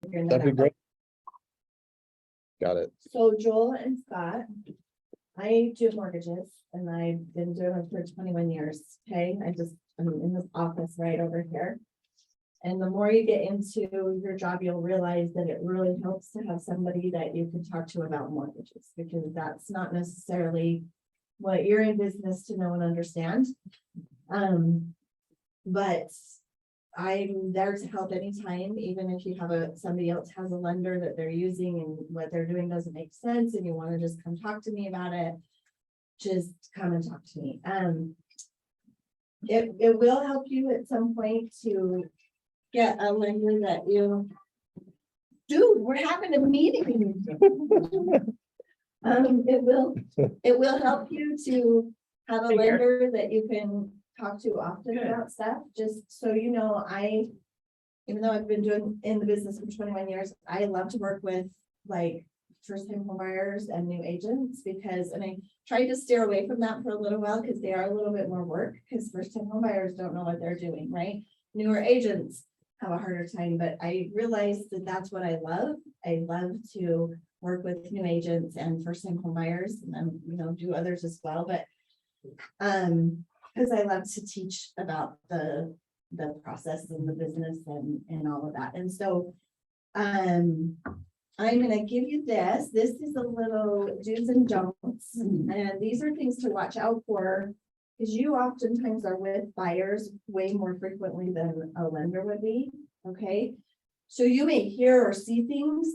That'd be great. Got it. So Joel and Scott, I do mortgages and I've been doing it for 21 years. Okay, I'm in this office right over here. And the more you get into your job, you'll realize that it really helps to have somebody that you can talk to about mortgages, because that's not necessarily what you're in business to know and understand. But I'm there to help anytime, even if you have somebody else has a lender that they're using and what they're doing doesn't make sense and you want to just come talk to me about it, just come and talk to me. It will help you at some point to get a lender that you, dude, we're having a meeting. It will help you to have a lender that you can talk to often about stuff, just so you know, even though I've been doing in the business for 21 years, I love to work with like first-time home buyers and new agents, because, and I tried to steer away from that for a little while because they are a little bit more work, because first-time home buyers don't know what they're doing, right? Newer agents have a harder time, but I realized that that's what I love. I love to work with new agents and first-time home buyers, and then, do others as well, but because I love to teach about the process and the business and all of that. And so I'm gonna give you this. This is a little do's and don'ts, and these are things to watch out for, because you oftentimes are with buyers way more frequently than a lender would be. Okay, so you may hear or see things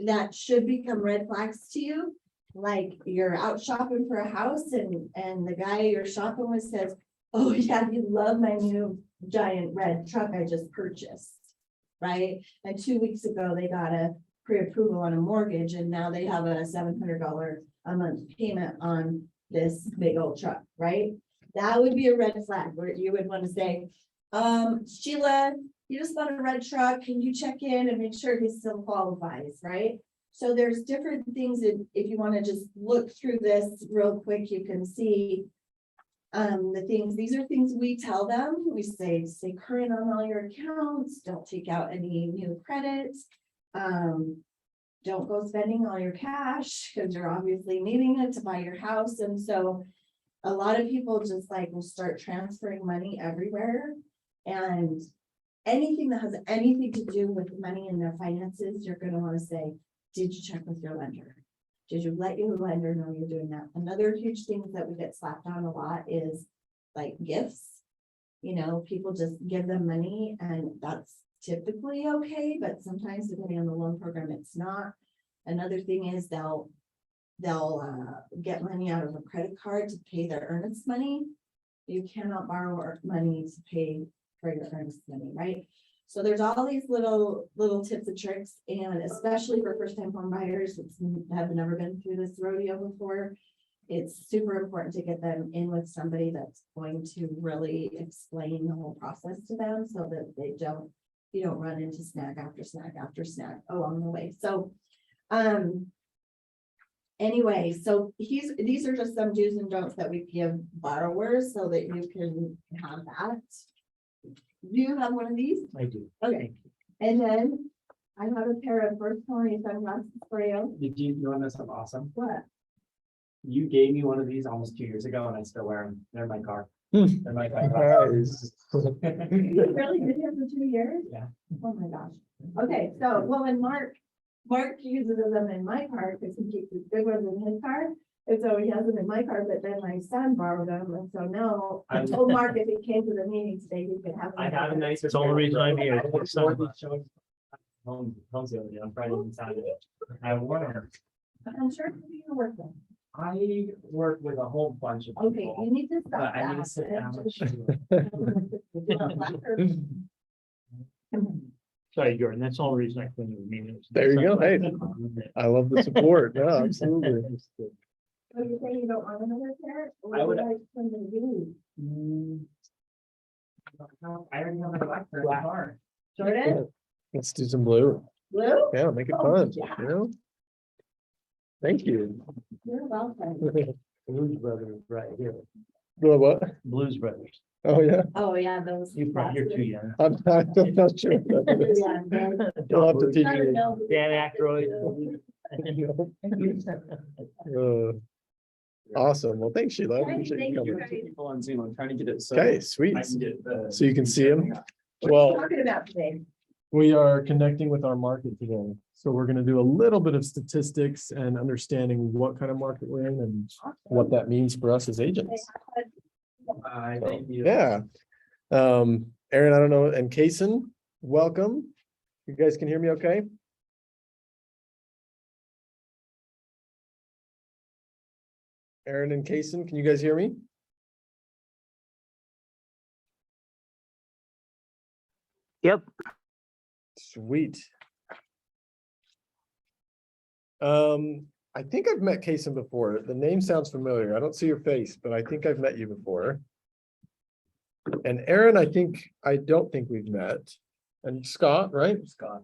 that should become red flags to you. Like you're out shopping for a house and the guy you're shopping with says, "Oh yeah, you love my new giant red truck I just purchased," right? And 2 weeks ago, they got a pre-approval on a mortgage and now they have a $700 a month payment on this big old truck, right? That would be a red flag where you would want to say, Sheila, you just bought a red truck. Can you check in and make sure he still qualifies, right? So there's different things that if you want to just look through this real quick, you can see the things. These are things we tell them. We say, stay current on all your accounts. Don't take out any new credits. Don't go spending all your cash because you're obviously needing it to buy your house. And so a lot of people just like will start transferring money everywhere, and anything that has anything to do with money and their finances, you're going to want to say, did you check with your lender? Did you let your lender know you're doing that? Another huge thing that we get slapped on a lot is like gifts. People just give them money and that's typically okay, but sometimes depending on the loan program, it's not. Another thing is they'll get money out of a credit card to pay their earnest money. You cannot borrow money to pay for your earnest money, right? So there's all these little tips and tricks, and especially for first-time home buyers that have never been through this rodeo before, it's super important to get them in with somebody that's going to really explain the whole process to them so that you don't run into snag after snag after snag along the way. So anyway, so these are just some do's and don'ts that we give borrowers so that you can have that. Do you have one of these? I do. Okay, and then I have a pair of first quality sunglasses for you. Did you know this is awesome? What? You gave me one of these almost 2 years ago and I still wear them. They're in my car. Hmm. They're my car. You really did it for 2 years? Yeah. Oh my gosh. Okay, so, well, and Mark uses them in my car because he keeps his big ones in his car. And so he has them in my car, but then my son borrowed them. And so now I told Mark if he came to the meeting today, he could have. I have a nice. It's the only reason I'm here. Home the other day on Friday and Saturday. I wore them. I'm sure you can work them. I work with a whole bunch of Okay, people. you need to But stop I need to that. sit down and Sorry, Jordan, that's the only reason I couldn't even mean it. There you go. Hey, I love the support. Yeah, absolutely. So you're saying you don't want another pair? Or I would- like something you I already have my black in the car. Jordan, Let's do some blue. blue? Yeah, make it Oh, fun. yeah. Thank you. You're welcome. Blues Brothers right here. The what? Blues Brothers. Oh, yeah. Oh, yeah, those. You're too young. I'm not sure. what that is. Yeah, those- You'll have to teach I don't me. know. Dan Aykroyd. Awesome. Well, thanks, Sheila. I Hey, appreciate thank you you, coming. guys. People on Zoom, I'm trying to get it. So Okay, sweet. I can get the. So you can see him. What are Well, you talking about today? we are connecting with our market today. So we're gonna do a little bit of statistics and understanding what kind of market we're in and what that means for us as agents. I thank you. Yeah. Aaron, I don't know, and Kaysen, welcome. You guys can hear me okay? Aaron and Kaysen, can you guys hear me? Yep. Sweet. I think I've met Kaysen before. The name sounds familiar. I don't see your face, but I think I've met you before. And Aaron, I don't think we've met. And Scott, right? Scott.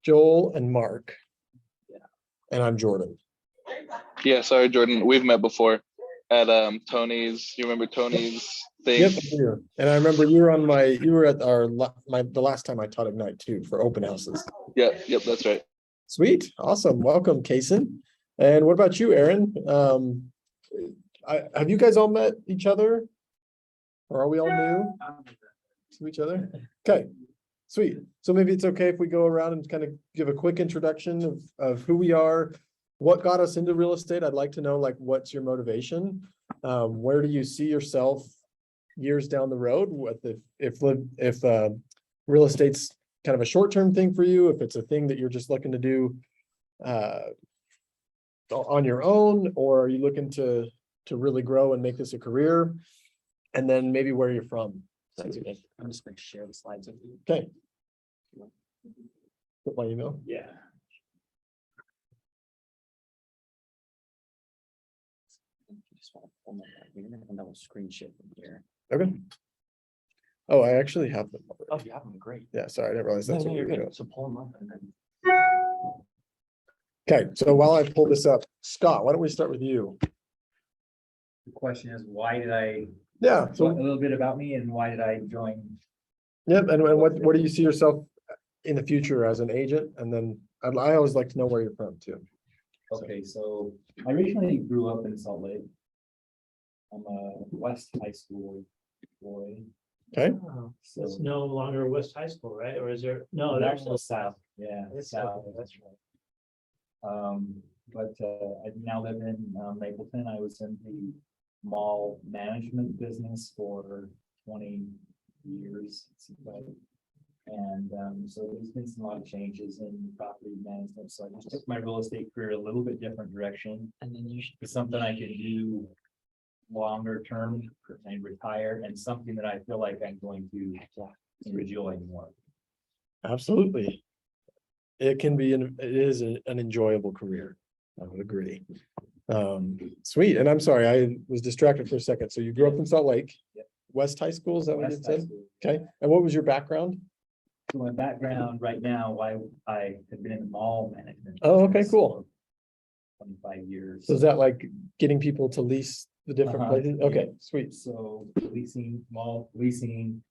Joel and Mark. Yeah. And I'm Jordan. Yeah, sorry, Jordan. We've met before at Tony's. You remember Tony's thing? Yep. Yeah. And I remember you were at the last time I taught Ignite too for open houses. Yep, that's right. Sweet. Awesome. Welcome, Kaysen. And what about you, Aaron? Have you guys all met each other? Or are we all new to each other? Okay, sweet. So maybe it's okay if we go around and kind of give a quick introduction of who we are, what got us into real estate. I'd like to know, like, what's your motivation? Where do you see yourself years down the road? What if real estate's kind of a short-term thing for you, if it's a thing that you're just looking to do on your own, or are you looking to really grow and make this a career? And then maybe where you're from. That's okay. I'm just gonna share the slides with you. Okay. Put my email. Yeah. Just want to pull my, you're gonna have a screen share from here. Okay. Oh, I actually have them. already. Oh, you have them, great. Yeah, sorry, I didn't realize that's No, what we you're were good. doing. So pull them up and then. Okay, so while I pull this up, Scott, why don't we start with you? The question is, why did I, Yeah, a so, little bit about me and why did I join? yep, and what do you see yourself in the future as an agent? And then I always like to know where you're from too. Okay, so I originally grew up in Salt Lake. I'm a West High School boy, Okay, so. It's no longer West High School, right? Or is there? No, That's that's the South, yeah, That's South. okay, that's right. But I now live in Mapleton. I was in the mall management business for 20 years. it seems like. And so there's been some lot of changes in property management. So I just took my real estate career a little bit different direction. And then you should. It's something I can do longer term and retire, and something that I feel like I'm going to enjoy more. absolutely. It is an enjoyable career. I would agree. Sweet, and I'm sorry, I was distracted for a second. So you grew up in Salt Lake? Yep. West High School, is that what you West High said? School. Okay, and what was your background? So my background right now, I have been in the mall management. Oh, okay, business cool. for 25 years. So is that like getting people to lease the different Uh-huh, places? Okay, yeah. sweet. So mall leasing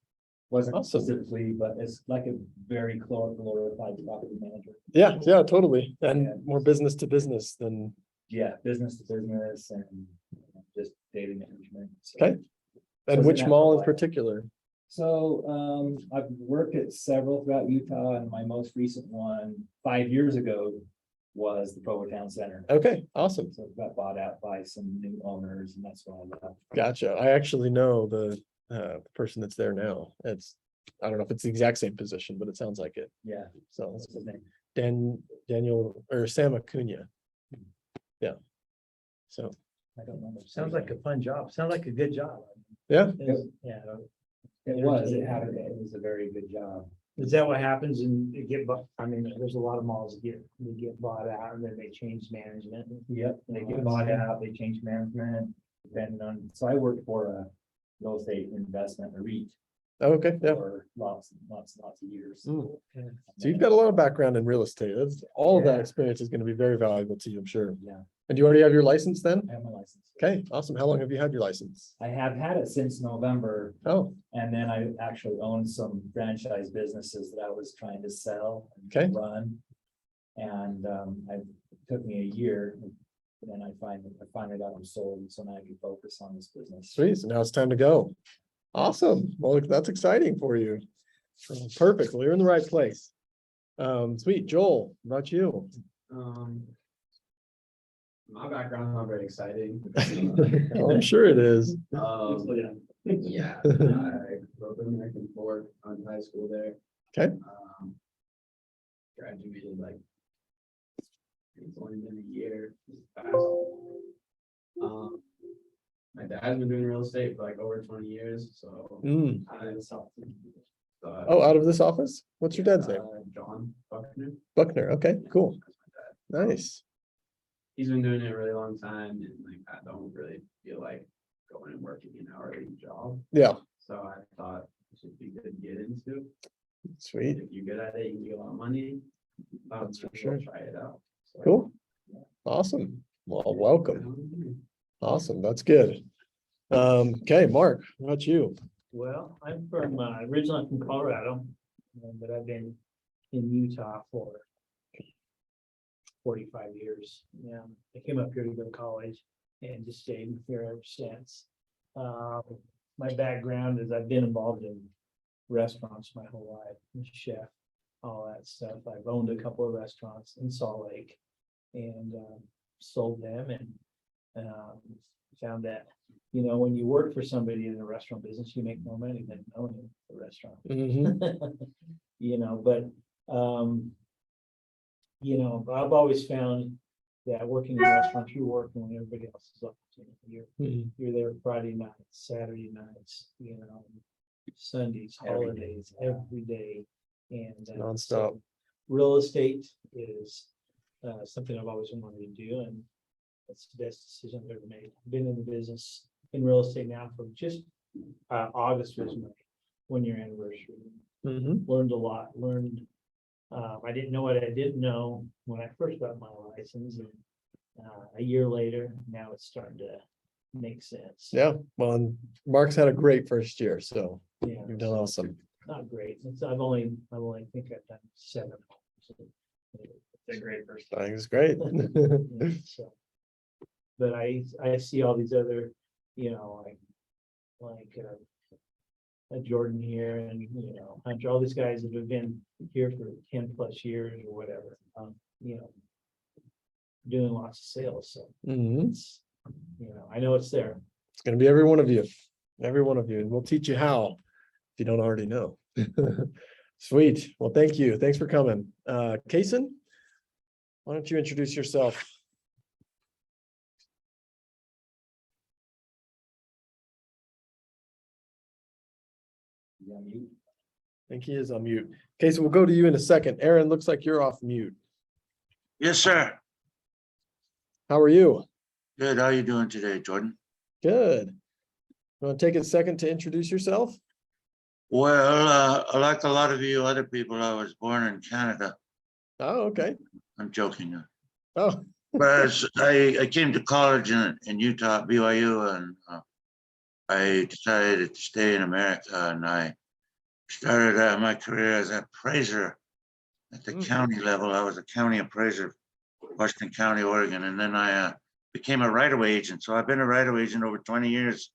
wasn't Awesome. specifically, but it's like a very glorified property manager. Yeah, yeah, totally. And Yeah. more business to business than, Yeah, business to business and just data management. So- okay. And Was in which that mall for a in while. particular? So I've worked at several throughout Utah, and my most recent one 5 years ago was the Provo Town Center. Okay, awesome. So it got bought out by some new owners, and that's why I left. Gotcha. I actually know the person that's there now. I don't know if it's the exact same position, but it sounds like it. Yeah, So what's his name? Daniel or Sam Acuna. Yeah. So, I don't remember. Sounds like a fun job. Sounds like a good job. yeah, Yeah. It was a very good job. Is that what happens and you get, I mean, there's a lot of malls that get bought out and then they change management. Yep, they get bought out, they change management, depending on, so I worked for a real estate investment, a REIT, okay, yeah. for lots of years. Mm. So you've got a lot of background in real estate. All of that Yeah. experience is going to be very valuable to you, I'm sure. Yeah, And you already have your license then? I have my license. Okay, awesome. How long have you had your license? I have had it since November, Oh, and then I actually owned some franchise businesses that I was trying to sell. and Okay. Run. And it took me a year, and then I finally got them sold, and so now I can focus on this business. sweet. So now it's time to go. Awesome. Well, that's exciting for you. Perfect. Well, you're in the right place. Sweet. Joel, what about you? My background's not very exciting. Oh, I'm sure it is. Yeah, I grew up in American Fork, went to high school there. Okay. Graduated like. It's only been a year. It's fast. My dad's been doing real estate for like over 20 years, so. Mm. Oh, Oh, out of this office? What's your dad's name? John Buckner. Buckner. Okay, cool. That's my dad. Nice. He's been doing it a really long time, and like I don't really feel like going and working an hourly job. Yeah, So I thought it should be good to get into. sweet. If you're good at it, you can get a lot of money. That's for We'll sure. Try it out. So, Cool. Awesome. Well, welcome. Awesome. That's good. Okay, Mark, what about you? Well, I'm from, originally from Colorado, but I've been in Utah for 45 years. Yeah, I came up here to go to college and just stayed here ever since. My background is I've been involved in restaurants my whole life, I'm a chef, all that stuff. I've owned a couple of restaurants in Salt Lake and sold them and found that, you know, when you work for somebody in the restaurant business, you make more money than owning the restaurant. Mhm. You know, but you know, I've always found that working in restaurants, you're working when everybody else is up. Mhm. You're there Friday nights, Saturday nights, you know, Sundays, Every day. holidays, every day. And Nonstop. so real estate is something I've always wanted to do, and it's the best decision I've ever made. Been in the business in real estate now for just August was my 1 year anniversary. Mhm. Learned a lot, I didn't know what I didn't know when I first got my license, and a year later, now it's starting to make sense. Yeah, well, and Mark's had a great first year, so Yeah, you've done awesome. not great. I've only think I've done 7. It's a great first. I think it's great. Yeah, so. But I see all these other, you know, like Jordan here and, you know, Hunter, all these guys that have been here for 10+ years or whatever, you know, doing lots of sales. So Mhm. it's, you know, I know it's there. It's gonna be every one of you, and we'll teach you how, if you don't already know. Sweet. Well, thank you. Thanks for coming. Kason, why don't you introduce yourself? Yeah, you- I think he is on mute. Kason, we'll go to you in a second. Aaron, looks like you're off mute. Yes, sir. How are you? Good. How you doing today, Jordan? Good. Want to take a second to introduce yourself? Well, like a lot of you other people, I was born in Canada. Oh, okay. I'm joking. Oh, But I came to college in Utah, BYU, and I decided to stay in America, and I started my career as an appraiser at the county level. I was a county appraiser, Washington County, Oregon, and then I became a right-of-way agent. So I've been a right-of-way agent over 20 years.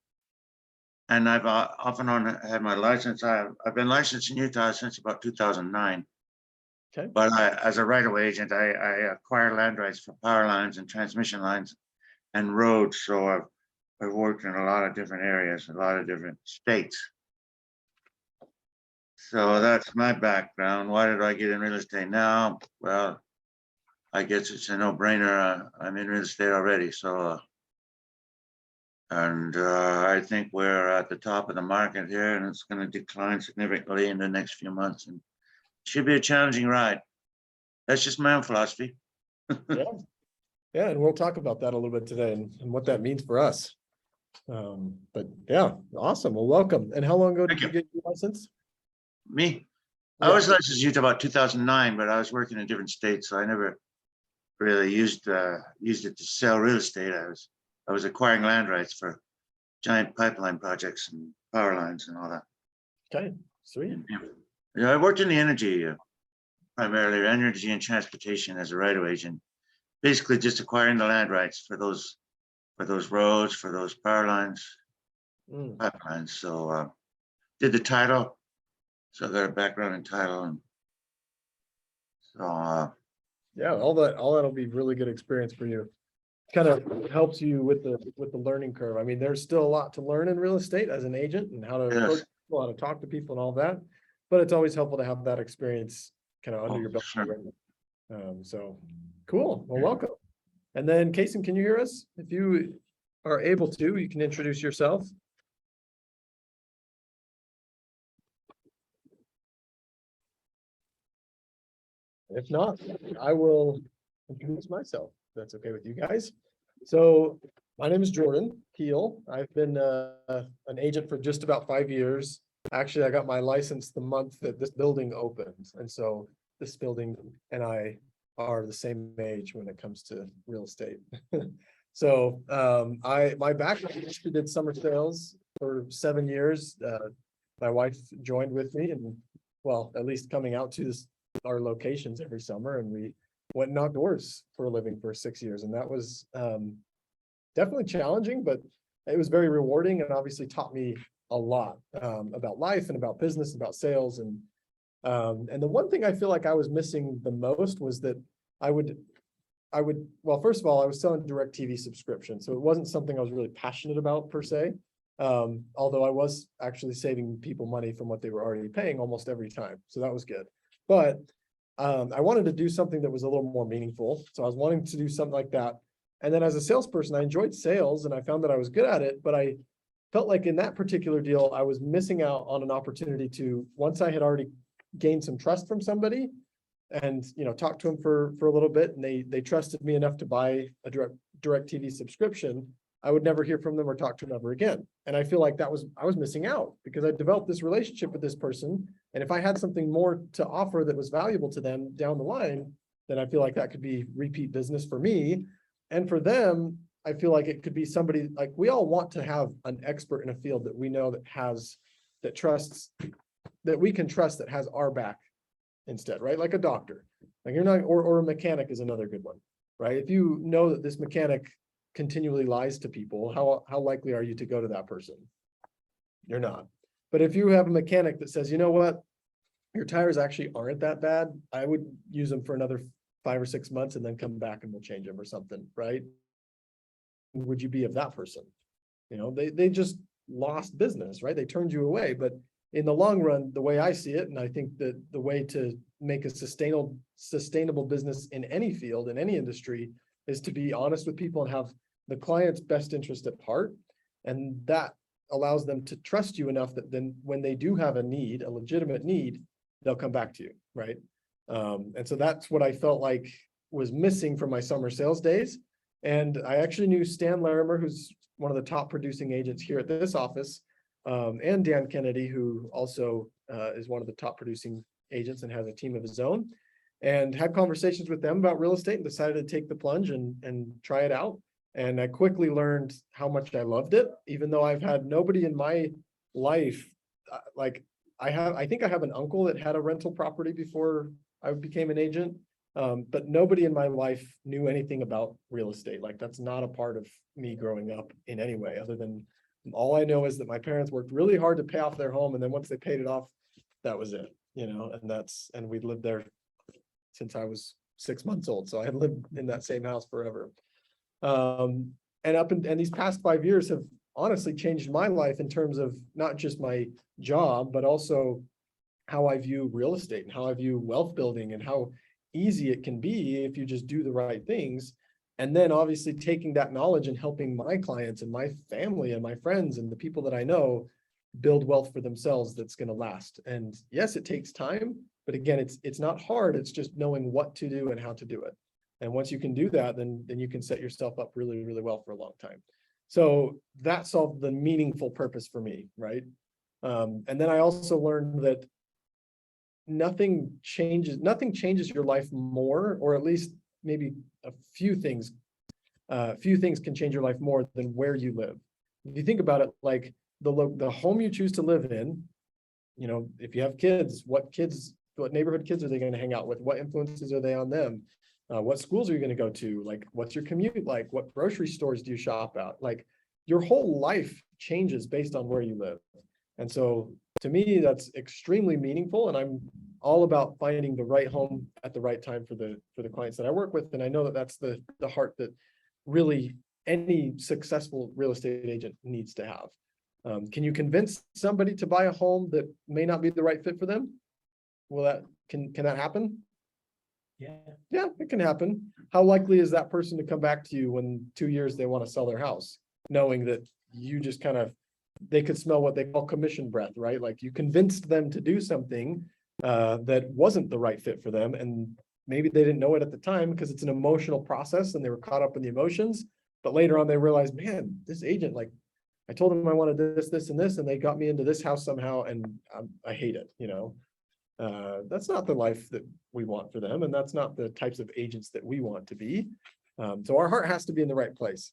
And I've off and on had my license. I've been licensed in Utah since about 2009. okay. But as a right-of-way agent, I acquire land rights for power lines and transmission lines and roads. So I've worked in a lot of different areas, a lot of different states. So that's my background. Why did I get in real estate now? Well, I guess it's a no-brainer. I'm in real estate already. So and I think we're at the top of the market here, and it's going to decline significantly in the next few months, and should be a challenging ride. That's just my own philosophy. Yeah, and we'll talk about that a little bit today and what that means for us. But yeah, awesome. Well, welcome. And how long ago did Thank you you. get your license? Me, Yeah. I was licensed in Utah about 2009, but I was working in different states, so I never really used it to sell real estate. I was acquiring land rights for giant pipeline projects and power lines and all that. Okay, sweet. Yeah, I worked in the energy, primarily energy and transportation as a right-of agent. Basically just acquiring the land rights for those roads, for those power lines, Mm. pipelines. So did the title. So I got a background in title and so Yeah, all that'll be really good experience for you. Kind of helps you with the learning curve. I mean, there's still a lot to learn in real estate as an agent and how to Yes. approach people, how to talk to people and all that. But it's always helpful to have that experience kind of under Oh, your belt. sure. already. So cool. Well, welcome. And then Kason, can you hear us? If you are able to, you can introduce yourself. If not, I will introduce myself. if That's okay with you guys. So my name is Jordan Peel. I've been an agent for just about 5 years. Actually, I got my license the month that this building opened. And so this building and I are the same age when it comes to real estate. So my background, I actually did summer sales for 7 years. My wife joined with me and well, at least coming out to our locations every summer, and we went outdoors for a living for 6 years. And that was definitely challenging, but it was very rewarding and obviously taught me a lot about life and about business, about sales. And the one thing I feel like I was missing the most was that I would, well, first of all, I was selling DirecTV subscription. So it wasn't something I was really passionate about per se. Although I was actually saving people money from what they were already paying almost every time. So that was good. But I wanted to do something that was a little more meaningful. So I was wanting to do something like that. And then as a salesperson, I enjoyed sales and I found that I was good at it, but I felt like in that particular deal, I was missing out on an opportunity to, once I had already gained some trust from somebody and, talked to them for a little bit and they trusted me enough to buy a DirecTV subscription, I would never hear from them or talk to them ever again. And I feel like I was missing out because I developed this relationship with this person. And if I had something more to offer that was valuable to them down the line, then I feel like that could be repeat business for me. And for them, I feel like it could be somebody, like we all want to have an expert in a field that we know that trusts, that we can trust, that has our back instead, right? Like a doctor, like you're not, or a mechanic is another good one, right? If you know that this mechanic continually lies to people, how likely are you to go to that person? You're not. But if you have a mechanic that says, you know what, your tires actually aren't that bad, I would use them for another 5 or 6 months and then come back and we'll change them or something, right? Would you be of that person? They just lost business, right? They turned you away. But in the long run, the way I see it, and I think that the way to make a sustainable business in any field, in any industry, is to be honest with people and have the client's best interest at heart. And that allows them to trust you enough that then when they do have a need, a legitimate need, they'll come back to you, right? And so that's what I felt like was missing from my summer sales days. And I actually knew Stan Larimer, who's one of the top producing agents here at this office, and Dan Kennedy, who also is one of the top producing agents and has a team of his own, and had conversations with them about real estate and decided to take the plunge and try it out. And I quickly learned how much I loved it, even though I've had nobody in my life, like I think I have an uncle that had a rental property before I became an agent. But nobody in my life knew anything about real estate. Like that's not a part of me growing up in any way, other than all I know is that my parents worked really hard to pay off their home. And then once they paid it off, that was it, and we lived there since I was 6 months old. So I had lived in that same house forever. And these past 5 years have honestly changed my life in terms of not just my job, but also how I view real estate and how I view wealth building and how easy it can be if you just do the right things. And then obviously taking that knowledge and helping my clients and my family and my friends and the people that I know build wealth for themselves that's going to last. And yes, it takes time, but again, it's not hard. It's just knowing what to do and how to do it. And once you can do that, then you can set yourself up really, really well for a long time. So that solved the meaningful purpose for me, right? And then I also learned that nothing changes your life more, or at least maybe a few things can change your life more than where you live. If you think about it, like the home you choose to live in, you know, if you have kids, what neighborhood kids are they going to hang out with? What influences are they on them? What schools are you going to go to? Like, what's your commute like? What grocery stores do you shop at? Like, your whole life changes based on where you live. And so to me, that's extremely meaningful. And I'm all about finding the right home at the right time for the clients that I work with. And I know that that's the heart that really any successful real estate agent needs to have. Can you convince somebody to buy a home that may not be the right fit for them? Well, can that happen? Yeah, it can happen. How likely is that person to come back to you when 2 years they want to sell their house, knowing that you just they could smell what they call commission breath, right? Like, you convinced them to do something that wasn't the right fit for them. And maybe they didn't know it at the time because it's an emotional process and they were caught up in the emotions. But later on, they realized, man, this agent, like, I told them I wanted this, and this, and they got me into this house somehow, and I hate it, you know. That's not the life that we want for them, and that's not the types of agents that we want to be. So our heart has to be in the right place.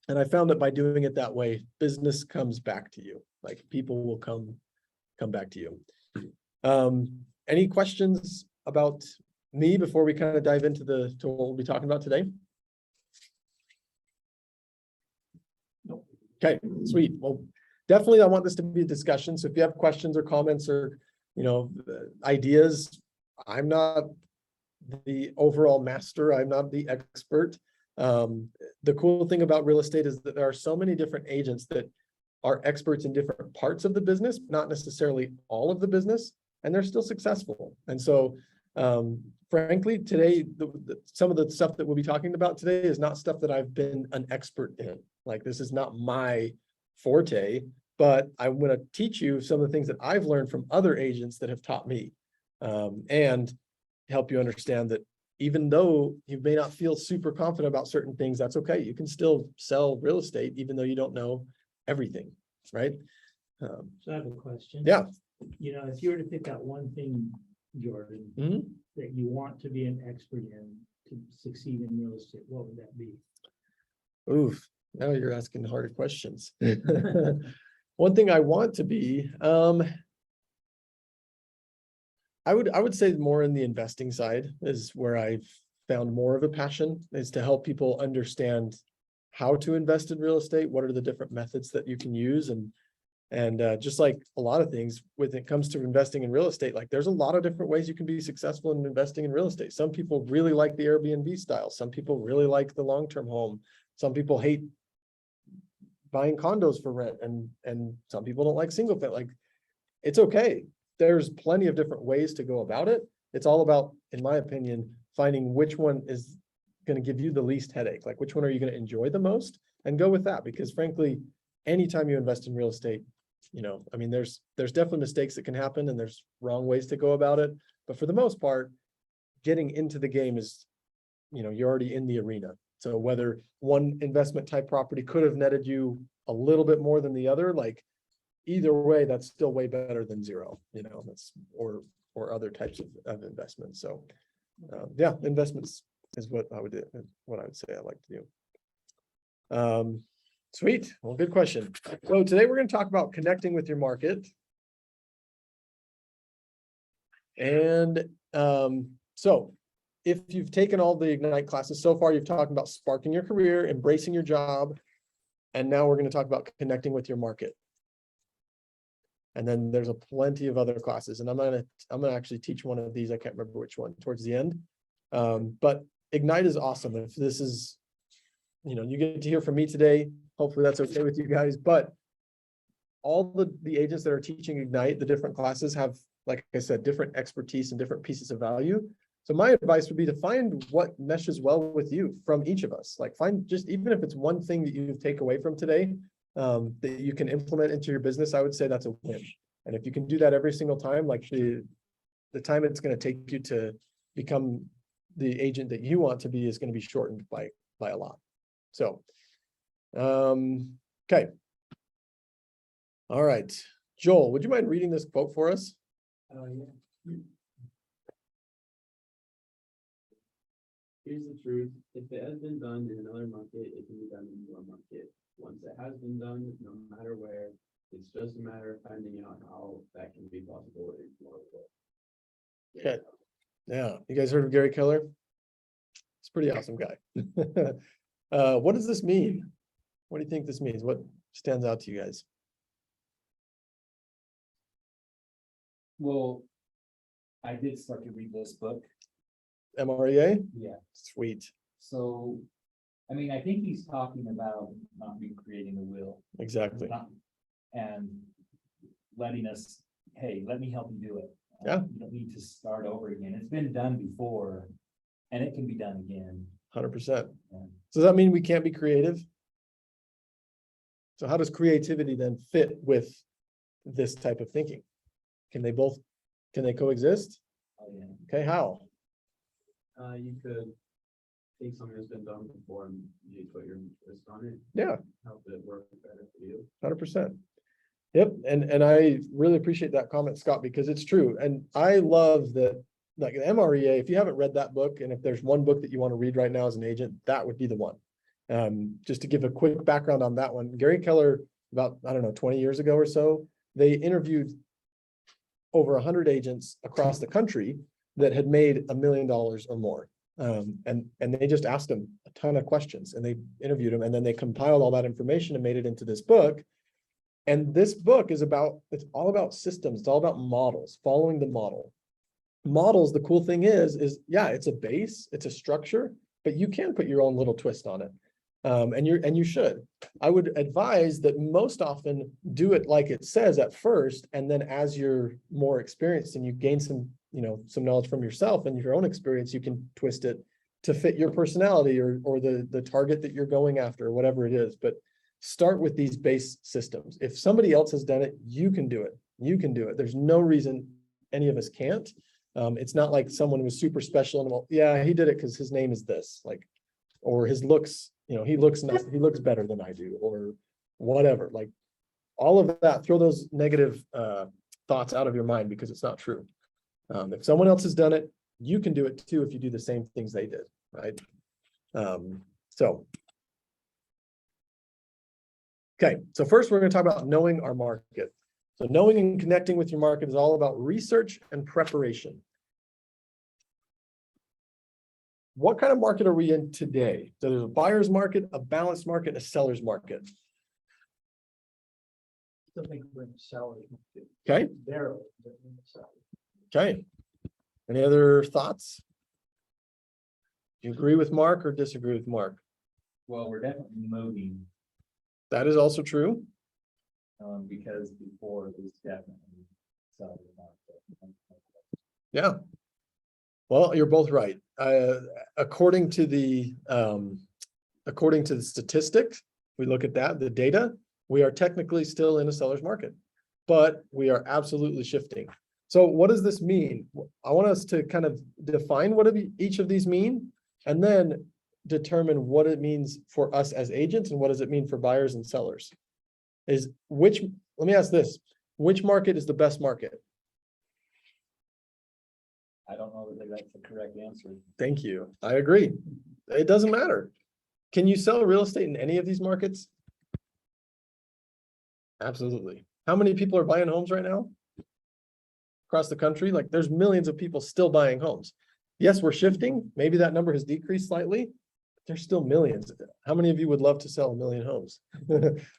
And I found that by doing it that way, business comes back to you. Like, people will come back to you. Any questions about me before we kind of dive into to what we'll be talking about today? Okay, sweet. Well, definitely I want this to be a discussion. So if you have questions or comments or, you know, ideas, I'm not the overall master. I'm not the expert. The cool thing about real estate is that there are so many different agents that are experts in different parts of the business, not necessarily all of the business, and they're still successful. And so, frankly, today, some of the stuff that we'll be talking about today is not stuff that I've been an expert in. Like, this is not my forte, but I'm going to teach you some of the things that I've learned from other agents that have taught me, and help you understand that even though you may not feel super confident about certain things, that's okay. You can still sell real estate, even though you don't know everything, right? So I have a question. Yeah. You know, if you were to pick out one thing, Jordan, Mhm. that you want to be an expert in to succeed in real estate, what would that be? Oof, now you're asking harder questions. One thing I want to be, I would say more in the investing side is where I've found more of a passion, is to help people understand how to invest in real estate. What are the different methods that you can use? And just like a lot of things when it comes to investing in real estate, like, there's a lot of different ways you can be successful in investing in real estate. Some people really like the Airbnb style. Some people really like the long-term home. Some people hate buying condos for rent, and some people don't like single family. Like, it's okay. There's plenty of different ways to go about it. It's all about, in my opinion, finding which one is going to give you the least headache. Like, which one are you going to enjoy the most, and go with that. Because frankly, anytime you invest in real estate, you know, I mean, there's definitely mistakes that can happen and there's wrong ways to go about it. But for the most part, getting into the game is, you know, you're already in the arena. So whether one investment type property could have netted you a little bit more than the other, like, either way, that's still way better than zero, you know, that's, or other types of investments. So yeah, investments is what I would say I like to do. Sweet. Well, good question. So today we're going to talk about connecting with your market. And so if you've taken all the Ignite classes so far, you've talked about sparking your career, embracing your job, and now we're going to talk about connecting with your market. And then there's a plenty of other classes, and I'm gonna actually teach one of these. I can't remember which one towards the end. But Ignite is awesome. If this is, you know, you get to hear from me today, hopefully that's okay with you guys. But all the agents that are teaching Ignite, the different classes have, like I said, different expertise and different pieces of value. So my advice would be to find what meshes well with you from each of us. Like, find, just even if it's one thing that you take away from today, that you can implement into your business, I would say that's a win. And if you can do that every single time, like, the time it's going to take you to become the agent that you want to be is going to be shortened by a lot. So, okay. All right. Joel, would you mind reading this quote for us? Yeah. here's the truth, if it has been done in another market, it can be done in your market. Once it has been done, no matter where, it's just a matter of finding out how that can be possible in Florida. Okay. Yeah, you guys heard of Gary Keller? He's a pretty awesome guy. What does this mean? What do you think this means? What stands out to you guys? Well, I did start to read this book. MREA? Yeah. Sweet, So, I mean, I think he's talking about not recreating the wheel. exactly. And letting us, hey, let me help you do it. Yeah. You don't need to start over again. It's been done before and it can be done again. 100%. Yeah. So does that mean we can't be creative? So how does creativity then fit with this type of thinking? Can they coexist? Oh, yeah. Okay, how? You could take something that's been done before and you put your twist on it, Yeah, help it work better for you. 100%. Yep, and I really appreciate that comment, Scott, because it's true. And I love that, like an MREA, if you haven't read that book, and if there's one book that you want to read right now as an agent, that would be the one. Just to give a quick background on that one, Gary Keller, about, I don't know, 20 years ago or so, they interviewed over 100 agents across the country that had made $1 million or more. And they just asked them a ton of questions and they interviewed them, and then they compiled all that information and made it into this book. And this book is it's all about systems. It's all about models, following the model. Models, the cool thing is yeah, it's a base, it's a structure, but you can put your own little twist on it. And you should. I would advise that most often do it like it says at first, and then as you're more experienced and you gain some knowledge from yourself and your own experience, you can twist it to fit your personality or the target that you're going after, or whatever it is. But start with these base systems. If somebody else has done it, you can do it. You can do it. There's no reason any of us can't. It's not like someone was super special and, well, yeah, he did it because his name is this, like, or his looks, he looks better than I do, or whatever. Like, all of that, throw those negative thoughts out of your mind, because it's not true. If someone else has done it, you can do it too if you do the same things they did, right? Okay, so first we're going to talk about knowing our market. So knowing and connecting with your market is all about research and preparation. What kind of market are we in today? So there's a buyer's market, a balanced market, a seller's market. Still think we're in the seller's market. Okay, Barely, but in the seller's. okay. Any other thoughts? Do you agree with Mark or disagree with Mark? Well, we're definitely moving, That is also true. because before it was definitely selling. Yeah. Well, you're both right. According to the statistics, we look at that, the data, we are technically still in a seller's market, but we are absolutely shifting. So what does this mean? I want us to kind of define what each of these mean, and then determine what it means for us as agents and what does it mean for buyers and sellers. Let me ask this, which market is the best market? I don't know that that's the correct answer. Thank you. I agree. It doesn't matter. Can you sell real estate in any of these markets? Absolutely. How many people are buying homes right now? Across the country, like, there's millions of people still buying homes. Yes, we're shifting. Maybe that number has decreased slightly. There's still millions. How many of you would love to sell 1 million homes?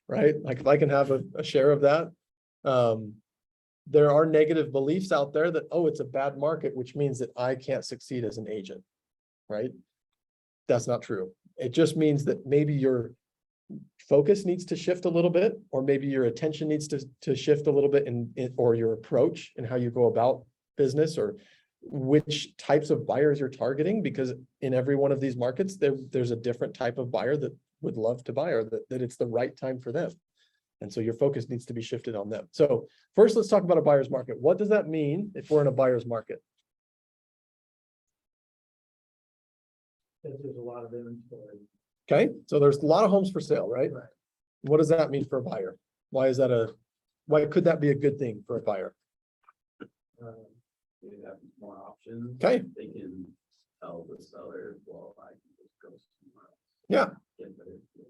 Right? Like, if I can have a share of that. There are negative beliefs out there that, oh, it's a bad market, which means that I can't succeed as an agent, right? That's not true. It just means that maybe your focus needs to shift a little bit, or maybe your attention needs to shift a little bit or your approach and how you go about business, or which types of buyers you're targeting, because in every one of these markets, there's a different type of buyer that would love to buy, or that it's the right time for them. And so your focus needs to be shifted on them. So first, let's talk about a buyer's market. What does that mean if we're in a buyer's market? Because there's a lot of inventory. Okay, so there's a lot of homes for sale, right? Right. What does that mean for a buyer? Why could that be a good thing for a buyer? They have more options. Okay. They can tell the seller, well, I can just go somewhere else. Yeah. Get better deal.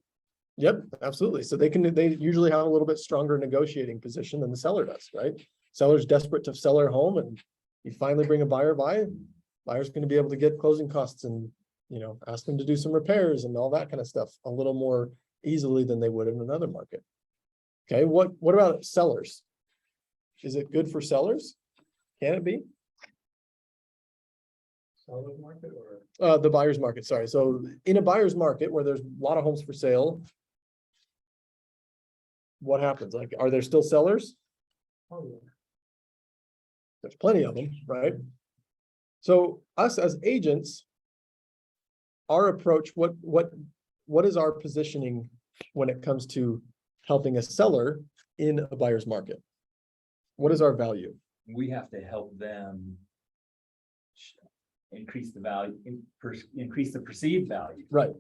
Yep, absolutely. So they usually have a little bit stronger negotiating position than the seller does, right? Seller's desperate to sell their home and you finally bring a buyer by, buyer's gonna be able to get closing costs and, you know, ask them to do some repairs and all that kind of stuff a little more easily than they would in another market. Okay, what about sellers? Is it good for sellers? Can it be? Seller's market or? The buyer's market, sorry. So in a buyer's market where there's a lot of homes for sale, what happens? Like, are there still sellers? Oh, yeah. There's plenty of them, right? So us as agents, our approach, what is our positioning when it comes to helping a seller in a buyer's market? What is our value? We have to help them increase the value, increase the perceived value Right,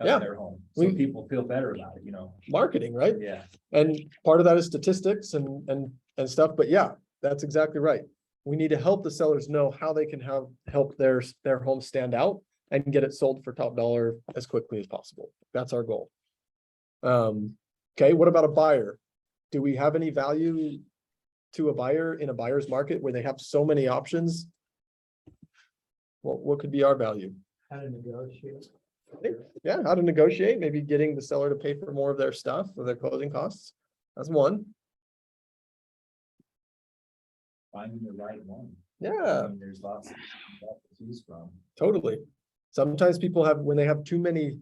Yeah. of their home. So We- people feel better about it, you know? marketing, right? Yeah. And part of that is statistics and stuff, but yeah, that's exactly right. We need to help the sellers know how they can help their home stand out and get it sold for top dollar as quickly as possible. That's our goal. Okay, what about a buyer? Do we have any value to a buyer in a buyer's market where they have so many options? What could be our value? How to negotiate. Yeah, how to negotiate, maybe getting the seller to pay for more of their stuff or their closing costs. That's one. Finding the right one. Yeah. I mean, there's lots of stuff to choose from. Totally. Sometimes people have, when they have too many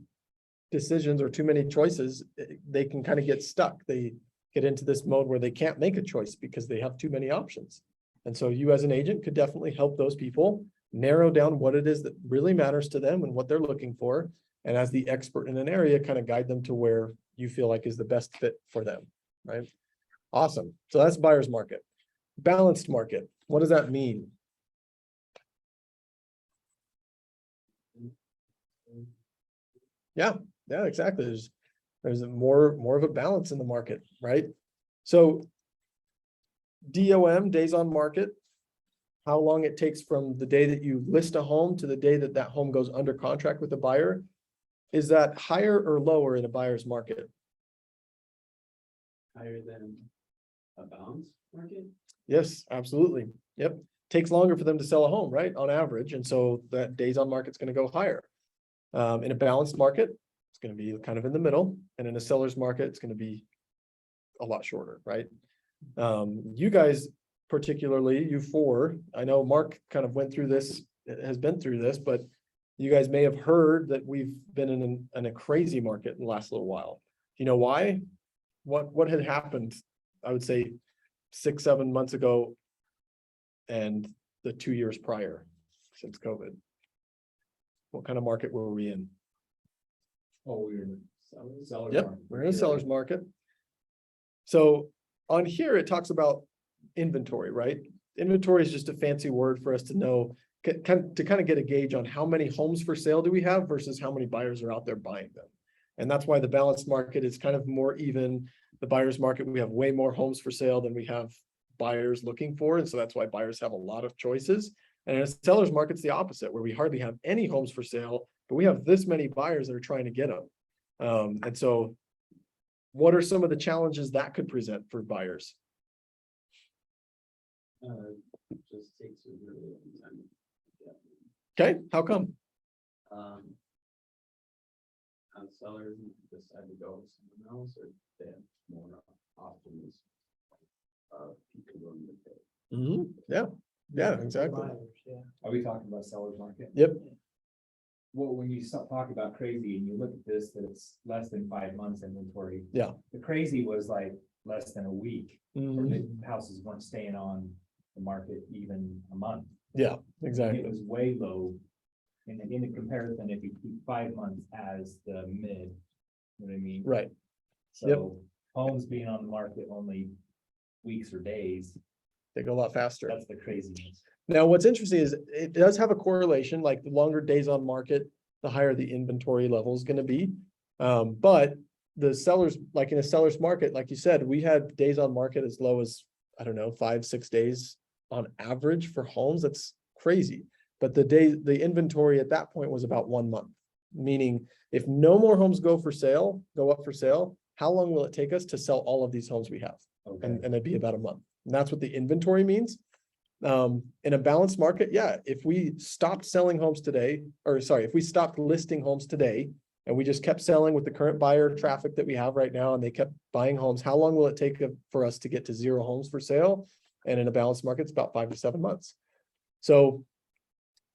decisions or too many choices, they can kind of get stuck. They get into this mode where they can't make a choice because they have too many options. And so you as an agent could definitely help those people narrow down what it is that really matters to them and what they're looking for. And as the expert in an area, kind of guide them to where you feel like is the best fit for them, right? Awesome. So that's buyer's market. Balanced market. What does that mean? Yeah, exactly. There's more of a balance in the market, right? So DOM, days on market, how long it takes from the day that you list a home to the day that that home goes under contract with the buyer. Is that higher or lower in a buyer's market? Higher than a balanced market? Yes, absolutely. Yep. Takes longer for them to sell a home, right? On average. And so that days on market's going to go higher. In a balanced market, it's going to be kind of in the middle. And in a seller's market, it's going to be a lot shorter, right? You guys, particularly you four, I know Mark kind of went through this, has been through this, but you guys may have heard that we've been in a crazy market in the last little while. Do you know why? What had happened, I would say 6-7 months ago and the 2 years prior since COVID? What kind of market were we in? Oh, we're in the seller Yep, market. we're in a seller's market. So on here, it talks about inventory, right? Inventory is just a fancy word for us to know, to kind of get a gauge on how many homes for sale do we have versus how many buyers are out there buying them. And that's why the balanced market is kind of more even. The buyer's market, we have way more homes for sale than we have buyers looking for. And so that's why buyers have a lot of choices. And in a seller's market's the opposite, where we hardly have any homes for sale, but we have this many buyers that are trying to get them. And so what are some of the challenges that could present for buyers? Just takes a really long time. Okay, how come? Sellers decide to go with someone else, or they have more options of people willing to pay. Yeah, exactly. Buyers, yeah. Are we talking about seller's market? Yep. Well, when you talk about crazy and you look at this, that it's less than 5 months inventory. Yeah. The crazy was like less than a week, where Mhm. the houses weren't staying on the market even a month. Yeah, It exactly. was way low. And in a comparison, if you keep 5 months as the mid, you know what I mean? Right. So homes being on the market only weeks or days, They go a lot faster. that's the craziness. Now, what's interesting is it does have a correlation, like the longer days on market, the higher the inventory level is going to be. But the sellers, like in a seller's market, like you said, we had days on market as low as, I don't know, 5-6 days on average for homes. That's crazy. But the inventory at that point was about 1 month. Meaning if no more homes go up for sale, how long will it take us to sell all of these homes we have? Okay. And it'd be about a month. And that's what the inventory means. In a balanced market, yeah, if we stopped selling homes today, or sorry, if we stopped listing homes today, and we just kept selling with the current buyer traffic that we have right now, and they kept buying homes, how long will it take for us to get to 0 homes for sale? And in a balanced market, it's about 5 to 7 months. So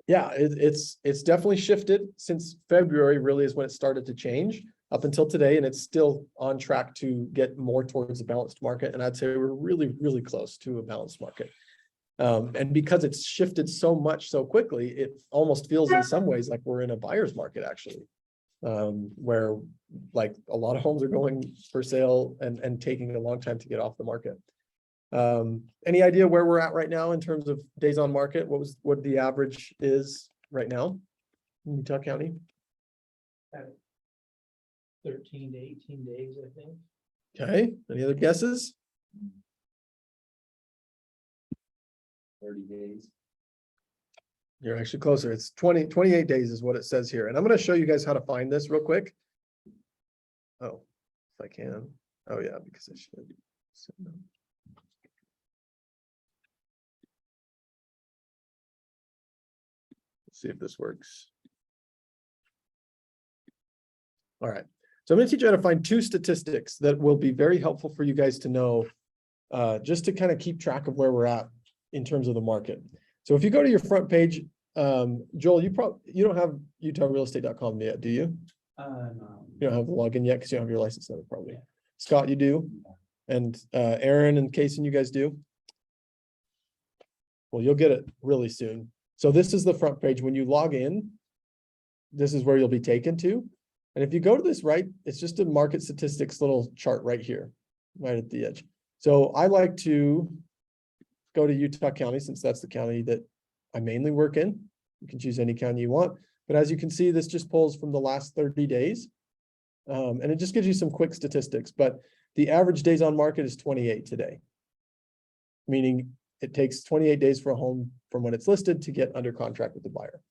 yeah, it's definitely shifted since February really is when it started to change up until today, and it's still on track to get more towards a balanced market. And I'd say we're really, really close to a balanced market. And because it's shifted so much so quickly, it almost feels in some ways like we're in a buyer's market actually. Where like a lot of homes are going for sale and taking a long time to get off the market. Any idea where we're at right now in terms of days on market? What the average is right now in Utah County? 13 to 18 days, I think. Okay, any other guesses? 30 days. You're actually closer. It's 28 days is what it says here. And I'm going to show you guys how to find this real quick. Oh, if I can. Oh yeah, because I should. Let's see if this works. All right. So I'm going to teach you how to find 2 statistics that will be very helpful for you guys to know, just to kind of keep track of where we're at in terms of the market. So if you go to your front page, Joel, you don't have utahrealestate.com yet, do you? No. You don't have the login yet because you don't have your license number probably. Scott, you do? And Aaron and Kason, you guys do? Well, you'll get it really soon. So this is the front page. When you log in, this is where you'll be taken to. And if you go to this right, it's just a market statistics little chart right here, right at the edge. So I like to go to Utah County since that's the county that I mainly work in. You can choose any county you want. But as you can see, this just pulls from the last 30 days. And it just gives you some quick statistics. But the average days on market is 28 today. Meaning it takes 28 days for a home from when it's listed to get under contract with the buyer.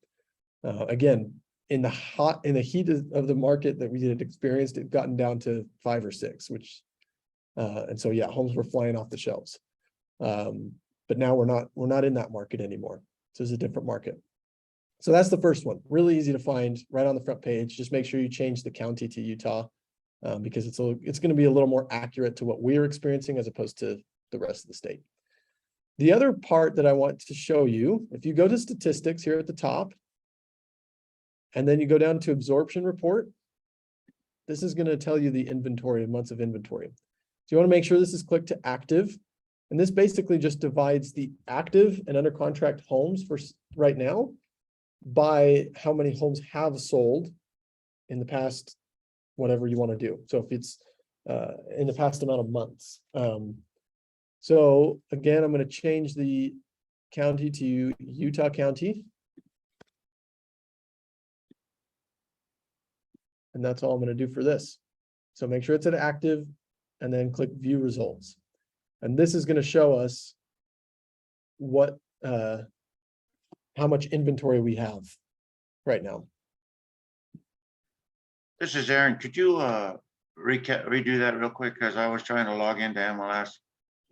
Again, in the heat of the market that we had experienced, it gotten down to 5 or 6, which, and so yeah, homes were flying off the shelves. But now we're not in that market anymore. So it's a different market. So that's the first one. Really easy to find right on the front page. Just make sure you change the county to Utah, because it's going to be a little more accurate to what we're experiencing as opposed to the rest of the state. The other part that I want to show you, if you go to statistics here at the top, and then you go down to absorption report, this is going to tell you the inventory of months of inventory. So you want to make sure this is clicked to active. And this basically just divides the active and under contract homes for right now by how many homes have sold in the past, whatever you want to do. So if it's in the past amount of months. So again, I'm going to change the county to Utah County. And that's all I'm going to do for this. So make sure it's at active and then click view results. And this is going to show us what, how much inventory we have right now. This is Aaron. Could you redo that real quick? Because I was trying to log into MLS.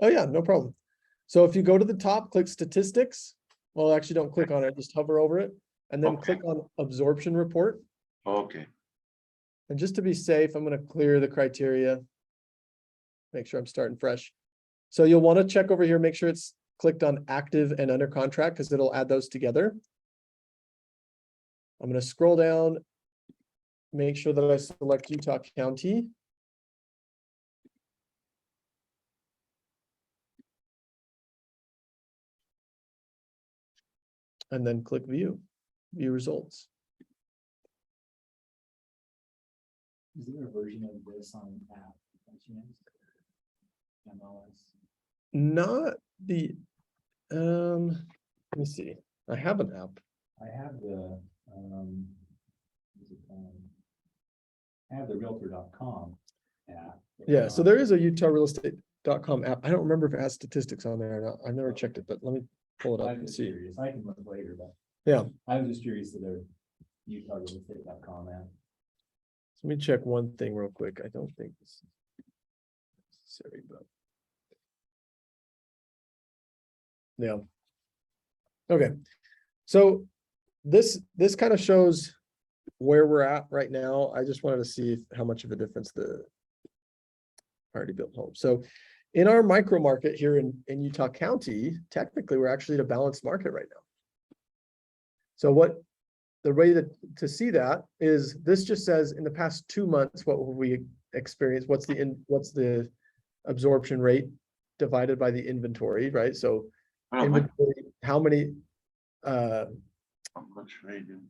Oh yeah, no problem. So if you go to the top, click statistics. Well, actually don't click on it, just hover over it and then Okay. click on absorption report. Okay. And just to be safe, I'm going to clear the criteria. Make sure I'm starting fresh. So you'll want to check over here, make sure it's clicked on active and under contract because it'll add those together. I'm going to scroll down, make sure that I select Utah County. And then click view results. Is there a version of this on app? MLS? Not the, let me see. I have an app. I have the, what's it called? I have the realtor.com app. Yeah, so there is a utahrealestate.com app. I don't remember if it has statistics on there or not. I've never checked it, but let me pull it up and see. I can look later, but Yeah. I was just curious to their utahrealestate.com app. Let me check one thing real quick. I don't think this is necessary, but. Yeah. Okay, so this kind of shows where we're at right now. I just wanted to see how much of a difference the already built home. So in our micro market here in Utah County, technically, we're actually at a balanced market right now. So what the way to see that is this just says in the past 2 months, what have we experienced? What's the absorption rate divided by the inventory, right? So Oh, what- inventory, how many what's radio?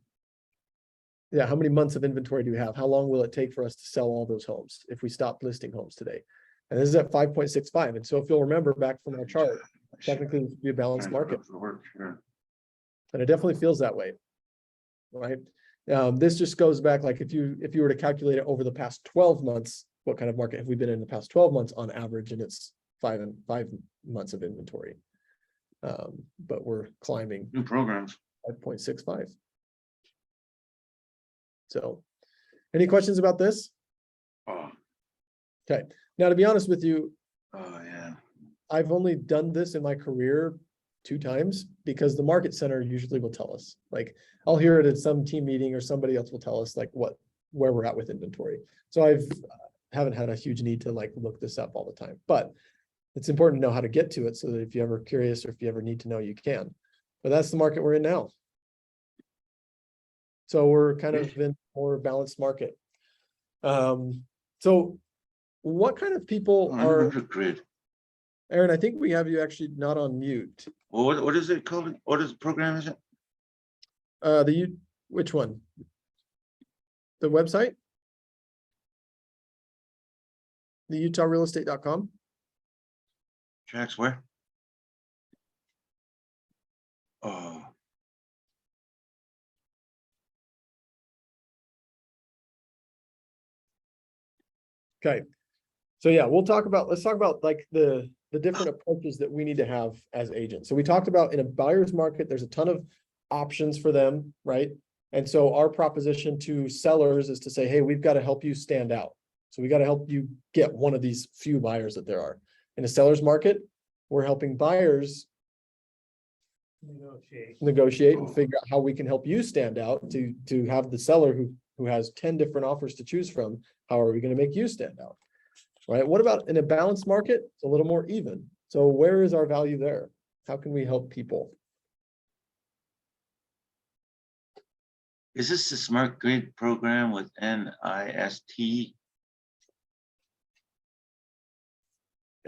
yeah, how many months of inventory do we have? How long will it take for us to sell all those homes if we stop listing homes today? And this is at 5.65. And so if you'll remember back from our chart, technically this would be a balanced market. For work, sure. And it definitely feels that way. Right? This just goes back, like if you were to calculate it over the past 12 months, what kind of market have we been in the past 12 months on average? And it's 5 months of inventory. But we're climbing New programs. 5.65. So, any questions about this? Oh, Okay, now to be honest with you, oh, yeah. I've only done this in my career 2 times because the market center usually will tell us. Like, I'll hear it at some team meeting or somebody else will tell us like where we're at with inventory. So haven't had a huge need to like look this up all the time, but it's important to know how to get to it so that if you're ever curious or if you ever need to know, you can. But that's the market we're in now. So we're kind of in a more balanced market. So what kind of people are, Grid. Aaron, I think we have you actually not on mute. Well, what is it called? What is the program, is it? Which one? The website? The utahrealestate.com? Jack's where? Oh, Okay. So yeah, let's talk about like the different approaches that we need to have as agents. So we talked about in a buyer's market, there's a ton of options for them, right? And so our proposition to sellers is to say, hey, we've got to help you stand out. So we got to help you get one of these few buyers that there are. In a seller's market, we're helping buyers negotiate and figure out how we can help you stand out to have the seller who has 10 different offers to choose from. How are we going to make you stand out? Right? What about in a balanced market? It's a little more even. So where is our value there? How can we help people? is this the Smart Grid program with NIST?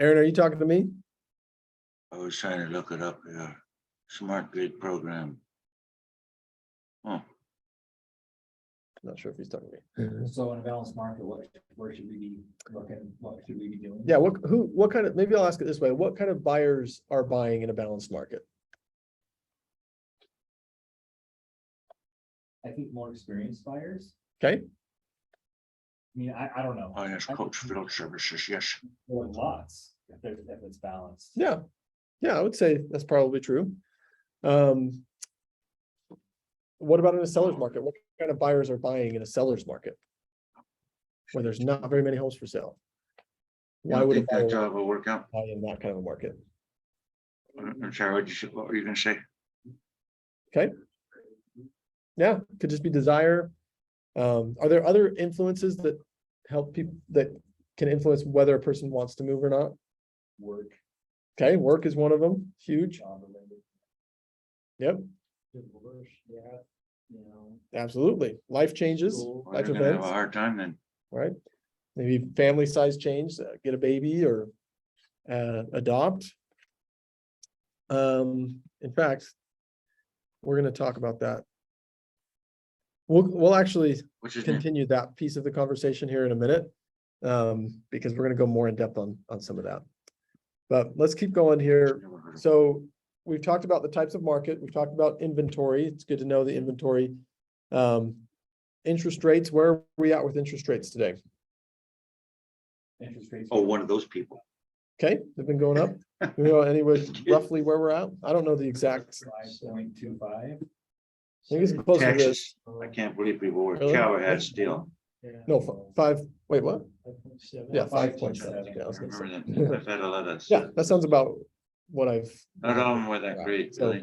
Aaron, are you talking to me? I was trying to look it up here. Smart Grid program. Oh, Not sure if he's talking to me. So in a balanced market, where should we be looking? What should we be doing? Yeah, what kind of, maybe I'll ask it this way. What kind of buyers are buying in a balanced market? I think more experienced buyers. Okay, I mean, I don't know. oh, yes, coach field services, yes. Or lots, if it's balanced. yeah, I would say that's probably true. What about in a seller's market? What kind of buyers are buying in a seller's market? Where there's not very many homes for sale. You Why don't would a think that buyer job will work out? buy in that kind of a market? I'm sorry, what were you gonna say? Okay. Yeah, could just be desire. Are there other influences that help people that can influence whether a person wants to move or not? Work. Okay, work is one of them, huge. Job related. Yep, Divorce, yeah, you know. absolutely. Life changes, School. Well, life you're gonna have a events, hard time then. right? Maybe family size change, get a baby or adopt. In fact, we're gonna talk about that. We'll actually What's his name? continue that piece of the conversation here in a minute. Because we're gonna go more in depth on some of that. But let's keep going here. Never heard of- So we've talked about the types of market, we've talked about inventory. It's good to know the inventory. Interest rates, where are we at with interest rates today? Interest rates. Oh, one of those people. Okay, they've been going up. You know, anyway, roughly where we're at. I don't know the exact. 5.25. think it's closer to, Texas. I can't believe people were Really? coward had steel. no, five, wait, what? 5.7. Yeah, 5.7. 5.7. Yeah, I was I gonna say. remember that. I've had a lot of. Yeah, that sounds about what I've. Not all of them were that great, So,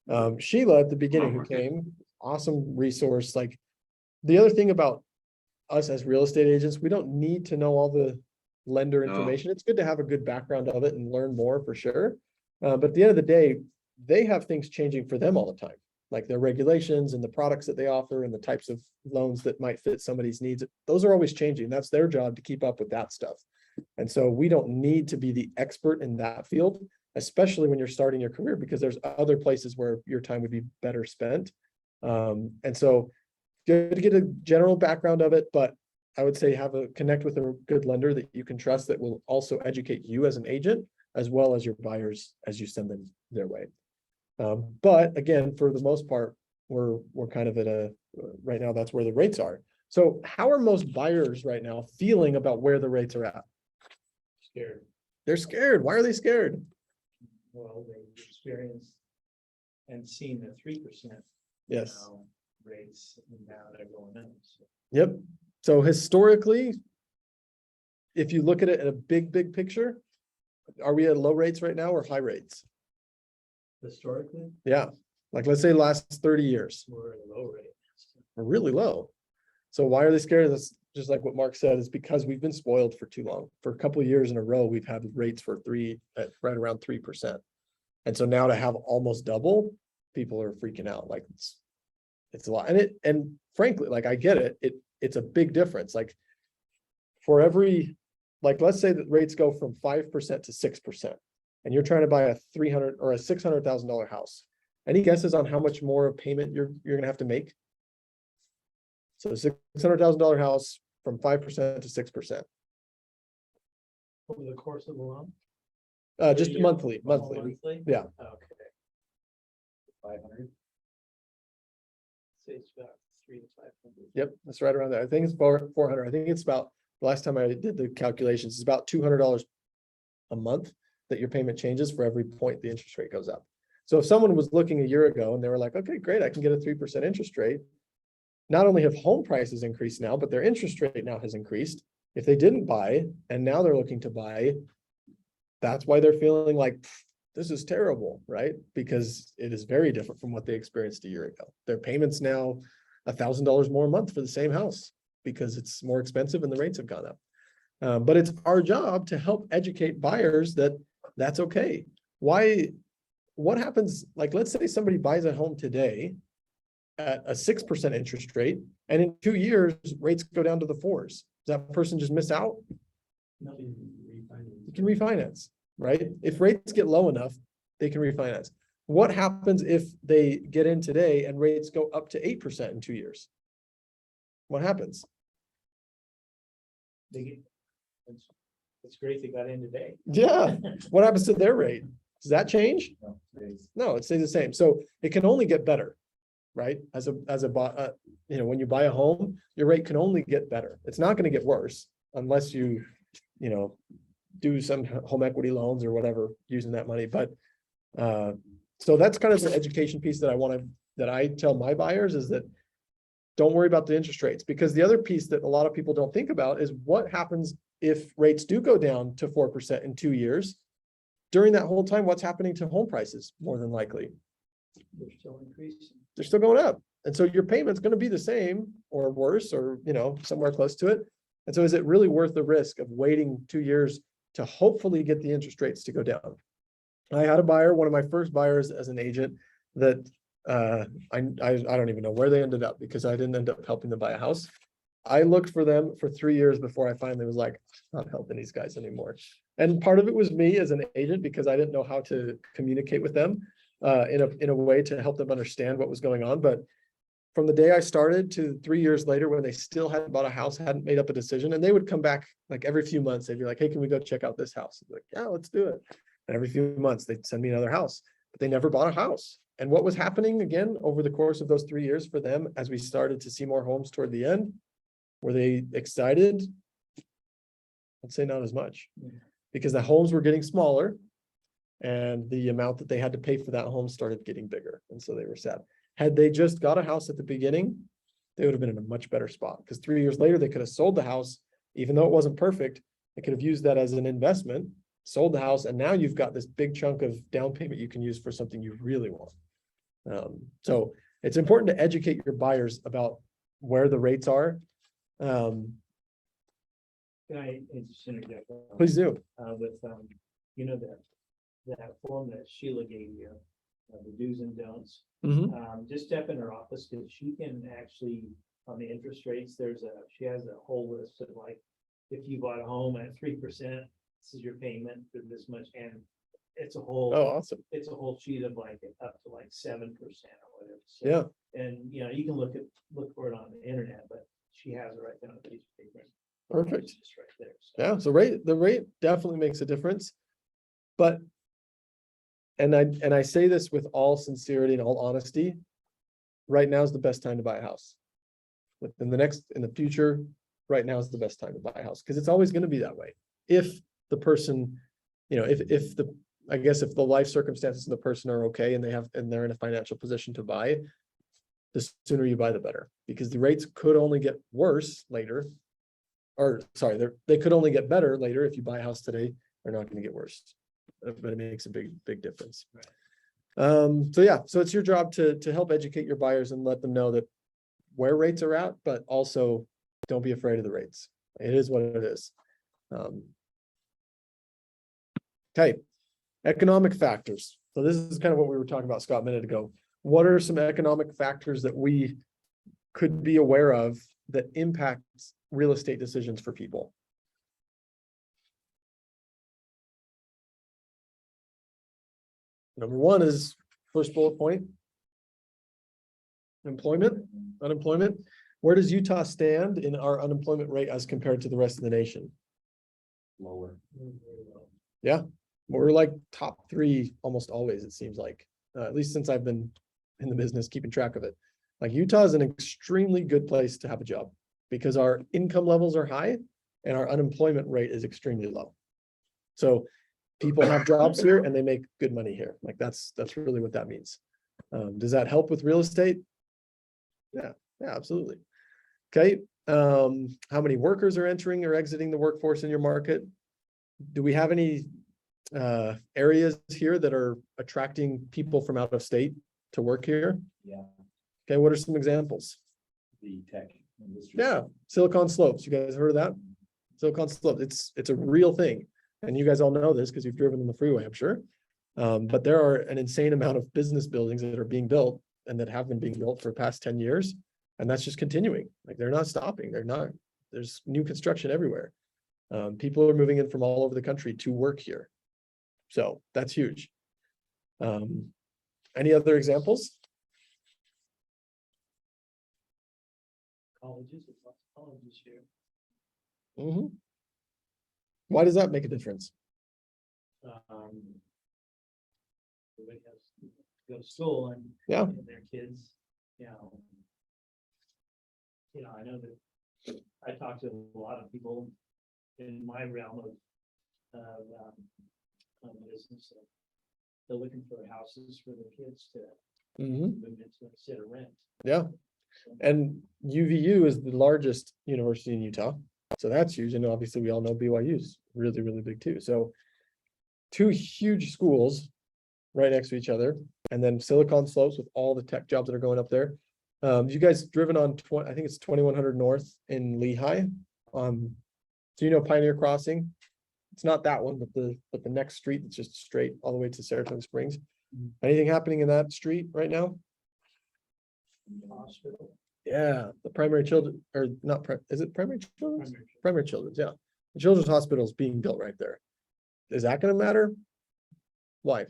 really. Sheila at the beginning who Okay. came, awesome resource, like. The other thing about us as real estate agents, we don't need to know all the lender No. information. It's good to have a good background of it and learn more for sure. But at the end of the day, they have things changing for them all the time, like their regulations and the products that they offer and the types of loans that might fit somebody's needs. Those are always changing. That's their job to keep up with that stuff. And so we don't need to be the expert in that field, especially when you're starting your career, because there's other places where your time would be better spent. And so good to get a general background of it, but I would say connect with a good lender that you can trust that will also educate you as an agent, as well as your buyers as you send them their way. But again, for the most part, we're kind of right now, that's where the rates are. So how are most buyers right now feeling about where the rates are at? Scared. They're scared. Why are they scared? Well, they experienced and seen the 3%. Yes. Rates, and now they're going up. So Yep. So historically, if you look at it in a big picture, are we at low rates right now or high rates? historically, Yeah, like let's say last 30 years, we're at a low rate. we're really low. So why are they scared of this? Just like what Mark said, is because we've been spoiled for too long. For a couple of years in a row, we've had rates for at right around 3%. And so now to have almost double, people are freaking out. Like it's a lot. And frankly, like I get it. It's a big difference. Like for every, like, let's say that rates go from 5% to 6%, and you're trying to buy a $300,000 or a $600,000 house. Any guesses on how much more of payment you're gonna have to make? So $600,000 house from 5% to 6%. Over the course of the loan? Just year? monthly. Yeah. Okay, 500. say it's about 300 to 500. Yep, that's right around there. I think it's 400. I think it's about, the last time I did the calculations, it's about $200 a month that your payment changes for every point the interest rate goes up. So if someone was looking a year ago and they were like, okay, great, I can get a 3% interest rate. Not only have home prices increased now, but their interest rate now has increased. If they didn't buy and now they're looking to buy, that's why they're feeling like this is terrible, right? Because it is very different from what they experienced a year ago. Their payments now $1,000 more a month for the same house because it's more expensive and the rates have gone up. But it's our job to help educate buyers that that's okay. What happens, like, let's say somebody buys a home today at a 6% interest rate, and in 2 years, rates go down to the 4s. Does that person just miss out? No, you can refinance. You can refinance, right? If rates get low enough, they can refinance. What happens if they get in today and rates go up to 8% in 2 years? What happens? It's great they got in today. Yeah, what happens to their rate? Does that change? No, raise. No, it stays the same. So it can only get better, right? When you buy a home, your rate can only get better. It's not gonna get worse unless you do some home equity loans or whatever using that money. But so that's kind of the education piece that I tell my buyers is that don't worry about the interest rates, because the other piece that a lot of people don't think about is what happens if rates do go down to 4% in 2 years. During that whole time, what's happening to home prices? More than likely, They're still increasing. they're still going up. And so your payment's going to be the same or worse, or, somewhere close to it. And so is it really worth the risk of waiting 2 years to hopefully get the interest rates to go down? I had a buyer, one of my first buyers as an agent, that I don't even know where they ended up because I didn't end up helping them buy a house. I looked for them for 3 years before I finally was like, I'm not helping these guys anymore. And part of it was me as an agent because I didn't know how to communicate with them in a way to help them understand what was going on. But from the day I started to 3 years later, when they still hadn't bought a house, hadn't made up a decision, and they would come back like every few months, they'd be like, hey, can we go check out this house? I'd be like, yeah, let's do it. And every few months they'd send me another house, but they never bought a house. And what was happening again over the course of those 3 years for them, as we started to see more homes toward the end, were they excited? I'd say not as much, because the homes were getting smaller and the amount that they had to pay for that home started getting bigger. And so they were sad. Had they just got a house at the beginning, they would have been in a much better spot, because 3 years later, they could have sold the house, even though it wasn't perfect. They could have used that as an investment, sold the house, and now you've got this big chunk of down payment you can use for something you really want. So it's important to educate your buyers about where the rates are. Can I just interject? Please do. With, you know, that form that Sheila gave you, the do's and don'ts. Mhm. Just step in her office, because she can actually, on the interest rates, she has a whole list of like, if you bought a home at 3%, this is your payment for this much, and it's a whole. Oh, awesome. It's a whole sheet of like up to like 7% or whatever. So- Yeah. And, you know, you can look for it on the internet, but she has it right down on the piece of paper. Perfect. It's just right there. So. Yeah, so the rate definitely makes a difference. But, and I say this with all sincerity and all honesty, right now is the best time to buy a house. In the future, right now is the best time to buy a house, because it's always going to be that way. If the person, if the life circumstances of the person are okay and they're in a financial position to buy, the sooner you buy, the better, because the rates could only get worse later. Or sorry, they could only get better later. If you buy a house today, they're not going to get worse. But it makes a big difference. Right. So yeah, so it's your job to help educate your buyers and let them know that where rates are at, but also don't be afraid of the rates. It is what it is. Okay, economic factors. So this is kind of what we were talking about, Scott, a minute ago. What are some economic factors that we could be aware of that impacts real estate decisions for people? Number one is first bullet point. Unemployment. Where does Utah stand in our unemployment rate as compared to the rest of the nation? Lower. Yeah, we're like top 3 almost always, it seems like, at least since I've been in the business keeping track of it. Like Utah is an extremely good place to have a job because our income levels are high and our unemployment rate is extremely low. So people have jobs here and they make good money here. Like that's really what that means. Does that help with real estate? Yeah, absolutely. Okay. How many workers are entering or exiting the workforce in your market? Do we have any areas here that are attracting people from out of state to work here? Yeah, Okay, what are some examples? the tech industry. Yeah, Silicon Slopes. You guys heard of that? Silicon Slopes. It's a real thing. And you guys all know this because you've driven on the freeway, I'm sure. But there are an insane amount of business buildings that are being built and that have been being built for the past 10 years. And that's just continuing. Like they're not stopping. There's new construction everywhere. People are moving in from all over the country to work here. So that's huge. Any other examples? Colleges, there's lots of colleges here. Mhm. Why does that make a difference? Everybody has to go to school and. Yeah. And their kids, I know that I talk to a lot of people in my realm of business. They're looking for houses for their kids to Mhm. move into instead of rent. Yeah. And UVU is the largest university in Utah. So that's huge. And obviously we all know BYU is really, really big too. So 2 huge schools right next to each other. And then Silicon Slopes with all the tech jobs that are going up there. You guys driven on I think it's 2100 North in Lehigh. So you know Pioneer Crossing? It's not that one, but the next street that's just straight all the way to Saratoga Springs. Anything happening in that street right now? Hospital. Yeah, the primary children, or not, is it primary children? Primary. Primary children's, yeah. The children's hospital is being built right there. Is that gonna matter? Why?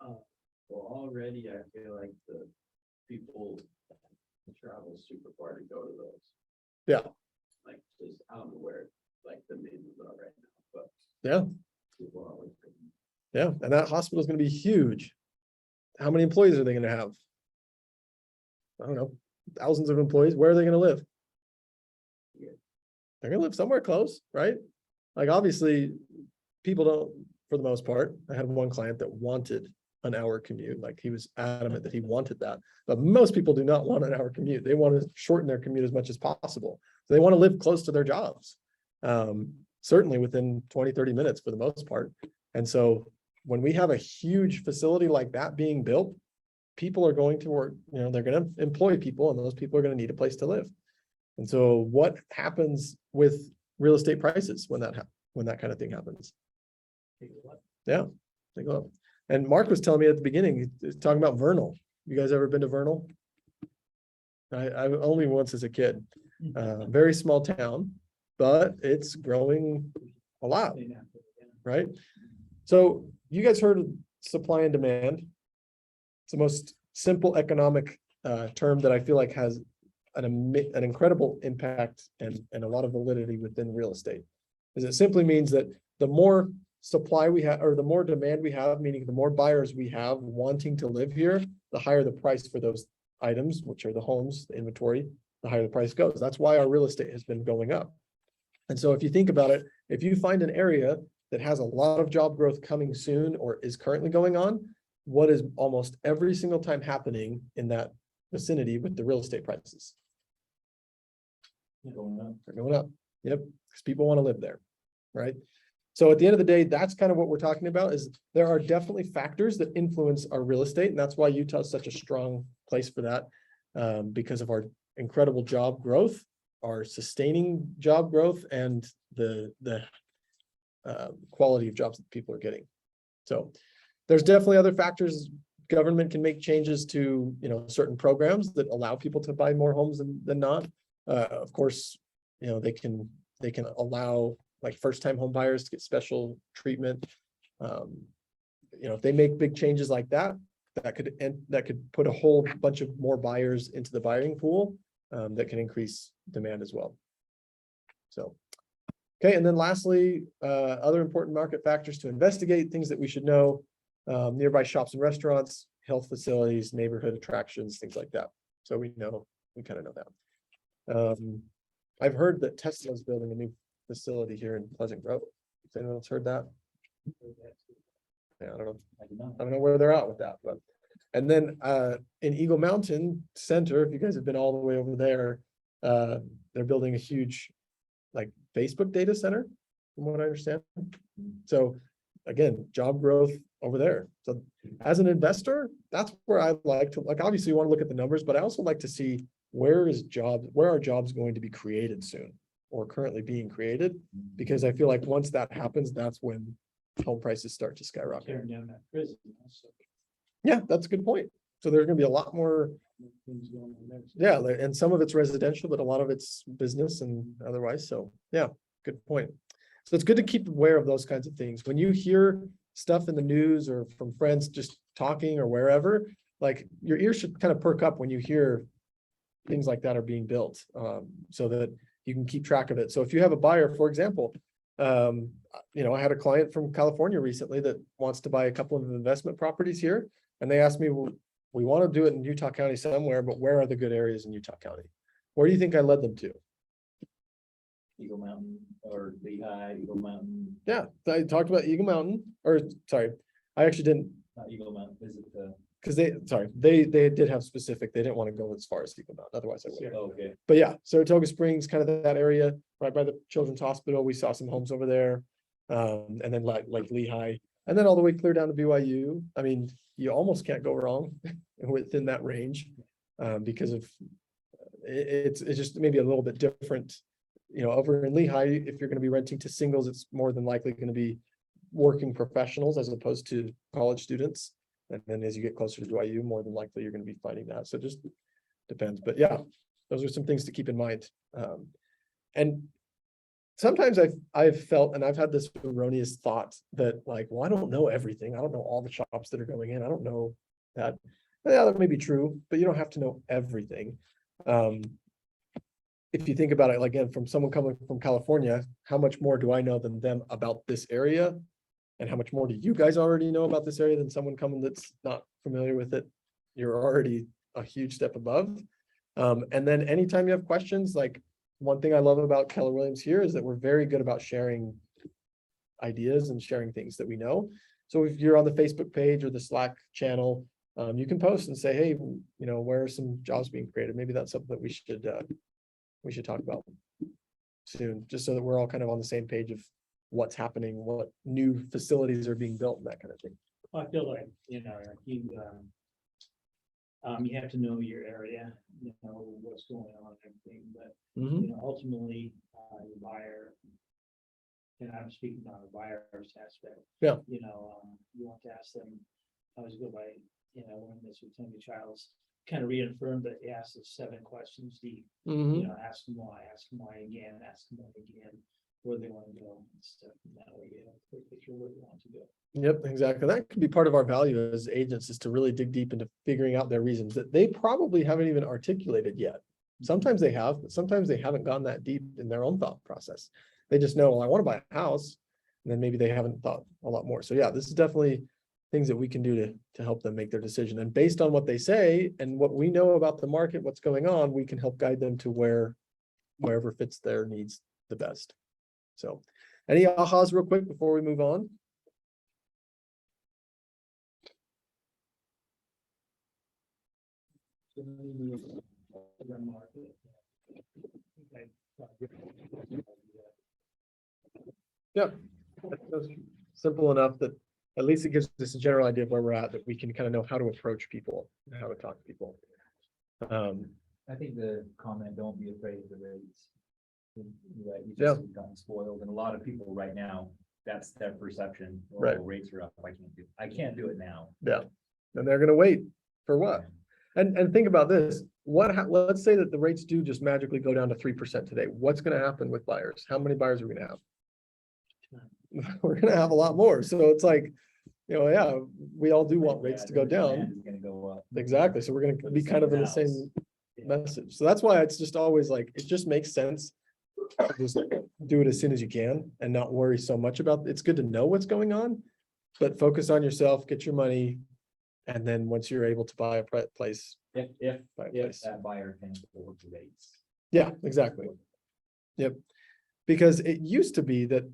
Well, already I feel like the people travel super far to go to those. Yeah. Like, just, I don't know where, like, the names are right now, but Yeah, people are always. yeah, and that hospital is gonna be huge. How many employees are they gonna have? I don't know, thousands of employees. Where are they gonna live? They're gonna live somewhere close, right? Like, obviously, people don't, for the most part. I had one client that wanted an hour commute. Like he was adamant that he wanted that. But most people do not want an hour commute. They want to shorten their commute as much as possible. So they want to live close to their jobs. Certainly within 20, 30 minutes for the most part. And so when we have a huge facility like that being built, people are going to work, they're going to employ people, and those people are going to need a place to live. And so what happens with real estate prices when that kind of thing happens? Yeah, they go up. And Mark was telling me at the beginning, he's talking about Vernal. You guys ever been to Vernal? I only once as a kid. Very small town, but it's growing a lot, right? So you guys heard of supply and demand. It's the most simple economic term that I feel like has an incredible impact and a lot of validity within real estate. Is it simply means that the more supply we have, or the more demand we have, meaning the more buyers we have wanting to live here, the higher the price for those items, which are the homes, the inventory, the higher the price goes. That's why our real estate has been going up. And so if you think about it, if you find an area that has a lot of job growth coming soon or is currently going on, what is almost every single time happening in that vicinity with the real estate prices? They're going up. Yep, because people want to live there, right? So at the end of the day, that's kind of what we're talking about, is there are definitely factors that influence our real estate. And that's why Utah is such a strong place for that, because of our incredible job growth, our sustaining job growth, and the quality of jobs that people are getting. So there's definitely other factors. Government can make changes to, certain programs that allow people to buy more homes than not. Of course, they can allow like first-time home buyers to get special treatment. If they make big changes like that, that could put a whole bunch of more buyers into the buying pool, that can increase demand as well. So, okay, and then lastly, other important market factors to investigate, things that we should know: nearby shops and restaurants, health facilities, neighborhood attractions, things like that. So we kind of know that. I've heard that Tesla's building a new facility here in Pleasant Grove. Has anyone else heard that? Yeah, I don't know where they're at with that, but. And then in Eagle Mountain Center, if you guys have been all the way over there, they're building a huge like Facebook data center, from what I understand. So again, job growth over there. So as an investor, that's where I like to, like, obviously you want to look at the numbers, but I also like to see where are jobs going to be created soon or currently being created, because I feel like once that happens, that's when home prices start to skyrocket. Tearing down that prison also. Yeah, that's a good point. So there's gonna be a lot more, Things going on there. yeah, and some of it's residential, but a lot of it's business and otherwise. So yeah, good point. So it's good to keep aware of those kinds of things. When you hear stuff in the news or from friends just talking or wherever, like your ears should kind of perk up when you hear things like that are being built, so that you can keep track of it. So if you have a buyer, for example, I had a client from California recently that wants to buy a couple of investment properties here. And they asked me, well, we want to do it in Utah County somewhere, but where are the good areas in Utah County? Where do you think I led them to? Eagle Mountain or Lehigh, Eagle Mountain, Yeah, I talked about Eagle Mountain, or sorry, I actually didn't, not Eagle Mountain, visit the, because they did have specific, they didn't want to go as far as Eagle Mountain, otherwise I would. okay. But yeah, Saratoga Springs, kind of that area, right by the Children's Hospital. We saw some homes over there. And then like Lehigh, and then all the way clear down to BYU. I mean, you almost can't go wrong within that range, because of it's just maybe a little bit different. Over in Lehigh, if you're going to be renting to singles, it's more than likely going to be working professionals as opposed to college students. And then as you get closer to BYU, more than likely you're going to be finding that. So it just depends. But yeah, those are some things to keep in mind. And sometimes I've felt, and I've had this erroneous thought that like, well, I don't know everything. I don't know all the shops that are going in. I don't know that. Yeah, that may be true, but you don't have to know everything. If you think about it, like, again, from someone coming from California, how much more do I know than them about this area? And how much more do you guys already know about this area than someone coming that's not familiar with it? You're already a huge step above. And then anytime you have questions, like, one thing I love about Keller Williams here is that we're very good about sharing ideas and sharing things that we know. So if you're on the Facebook page or the Slack channel, you can post and say, hey, where are some jobs being created? Maybe that's something that we should talk about soon, just so that we're all kind of on the same page of what's happening, what new facilities are being built and that kind of thing. I feel like, like you have to know your area, what's going on and everything, but, ultimately, your buyer, and I'm speaking on the buyer's aspect. Yeah. You want to ask them, I was go by, when this with Tony Childs, kind of reaffirmed that he asked us 7 questions deep. Ask them why again, ask them why again, where they want to go and stuff. And that way you have a clear picture where they want to go. Yep, exactly. That could be part of our value as agents, is to really dig deep into figuring out their reasons that they probably haven't even articulated yet. Sometimes they have, but sometimes they haven't gone that deep in their own thought process. They just know, well, I want to buy a house, and then maybe they haven't thought a lot more. So yeah, this is definitely things that we can do to help them make their decision. And based on what they say and what we know about the market, what's going on, we can help guide them to wherever fits their needs the best. So any ahas real quick before we move on? Yeah, that's simple enough that at least it gives us a general idea of where we're at, that we can kind of know how to approach people and how to talk to people. I think the comment, don't be afraid of the rates. Right, you Yeah. just gotten spoiled, and a lot of people right now, that's their perception. Oh, Right. rates are up, I can't do it now. Yeah, and they're gonna wait for what? And think about this, let's say that the rates do just magically go down to 3% today. What's gonna happen with buyers? How many buyers are we gonna have? We're gonna have a lot more. So it's like, yeah, we all do want rates to go down. Demand is gonna go up. Exactly. So we're gonna be kind of in the same message. So that's why it's just always like, it just makes sense. Just do it as soon as you can and not worry so much about, it's good to know what's going on, but focus on yourself, get your money. And then once you're able to buy a place, If buy a place. that buyer can afford the rates. Yeah, exactly. Yep. Because it used to be that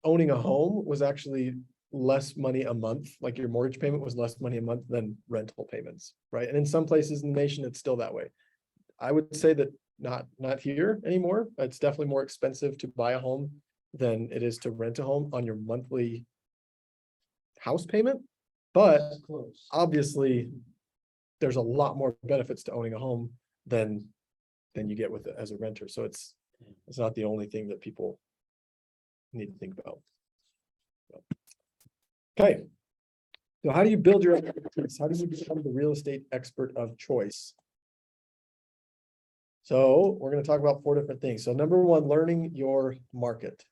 owning a home was actually less money a month, like your mortgage payment was less money a month than rental payments, right? And in some places in the nation, it's still that way. I would say that not here anymore. It's definitely more expensive to buy a home than it is to rent a home on your monthly house payment. But Close. obviously, there's a lot more benefits to owning a home than you get with it as a renter. So it's not the only thing that people need to think about. Okay. So how do you build your expertise? How do you become the real estate expert of choice? So we're going to talk about 4 different things. So number 1, learning your market.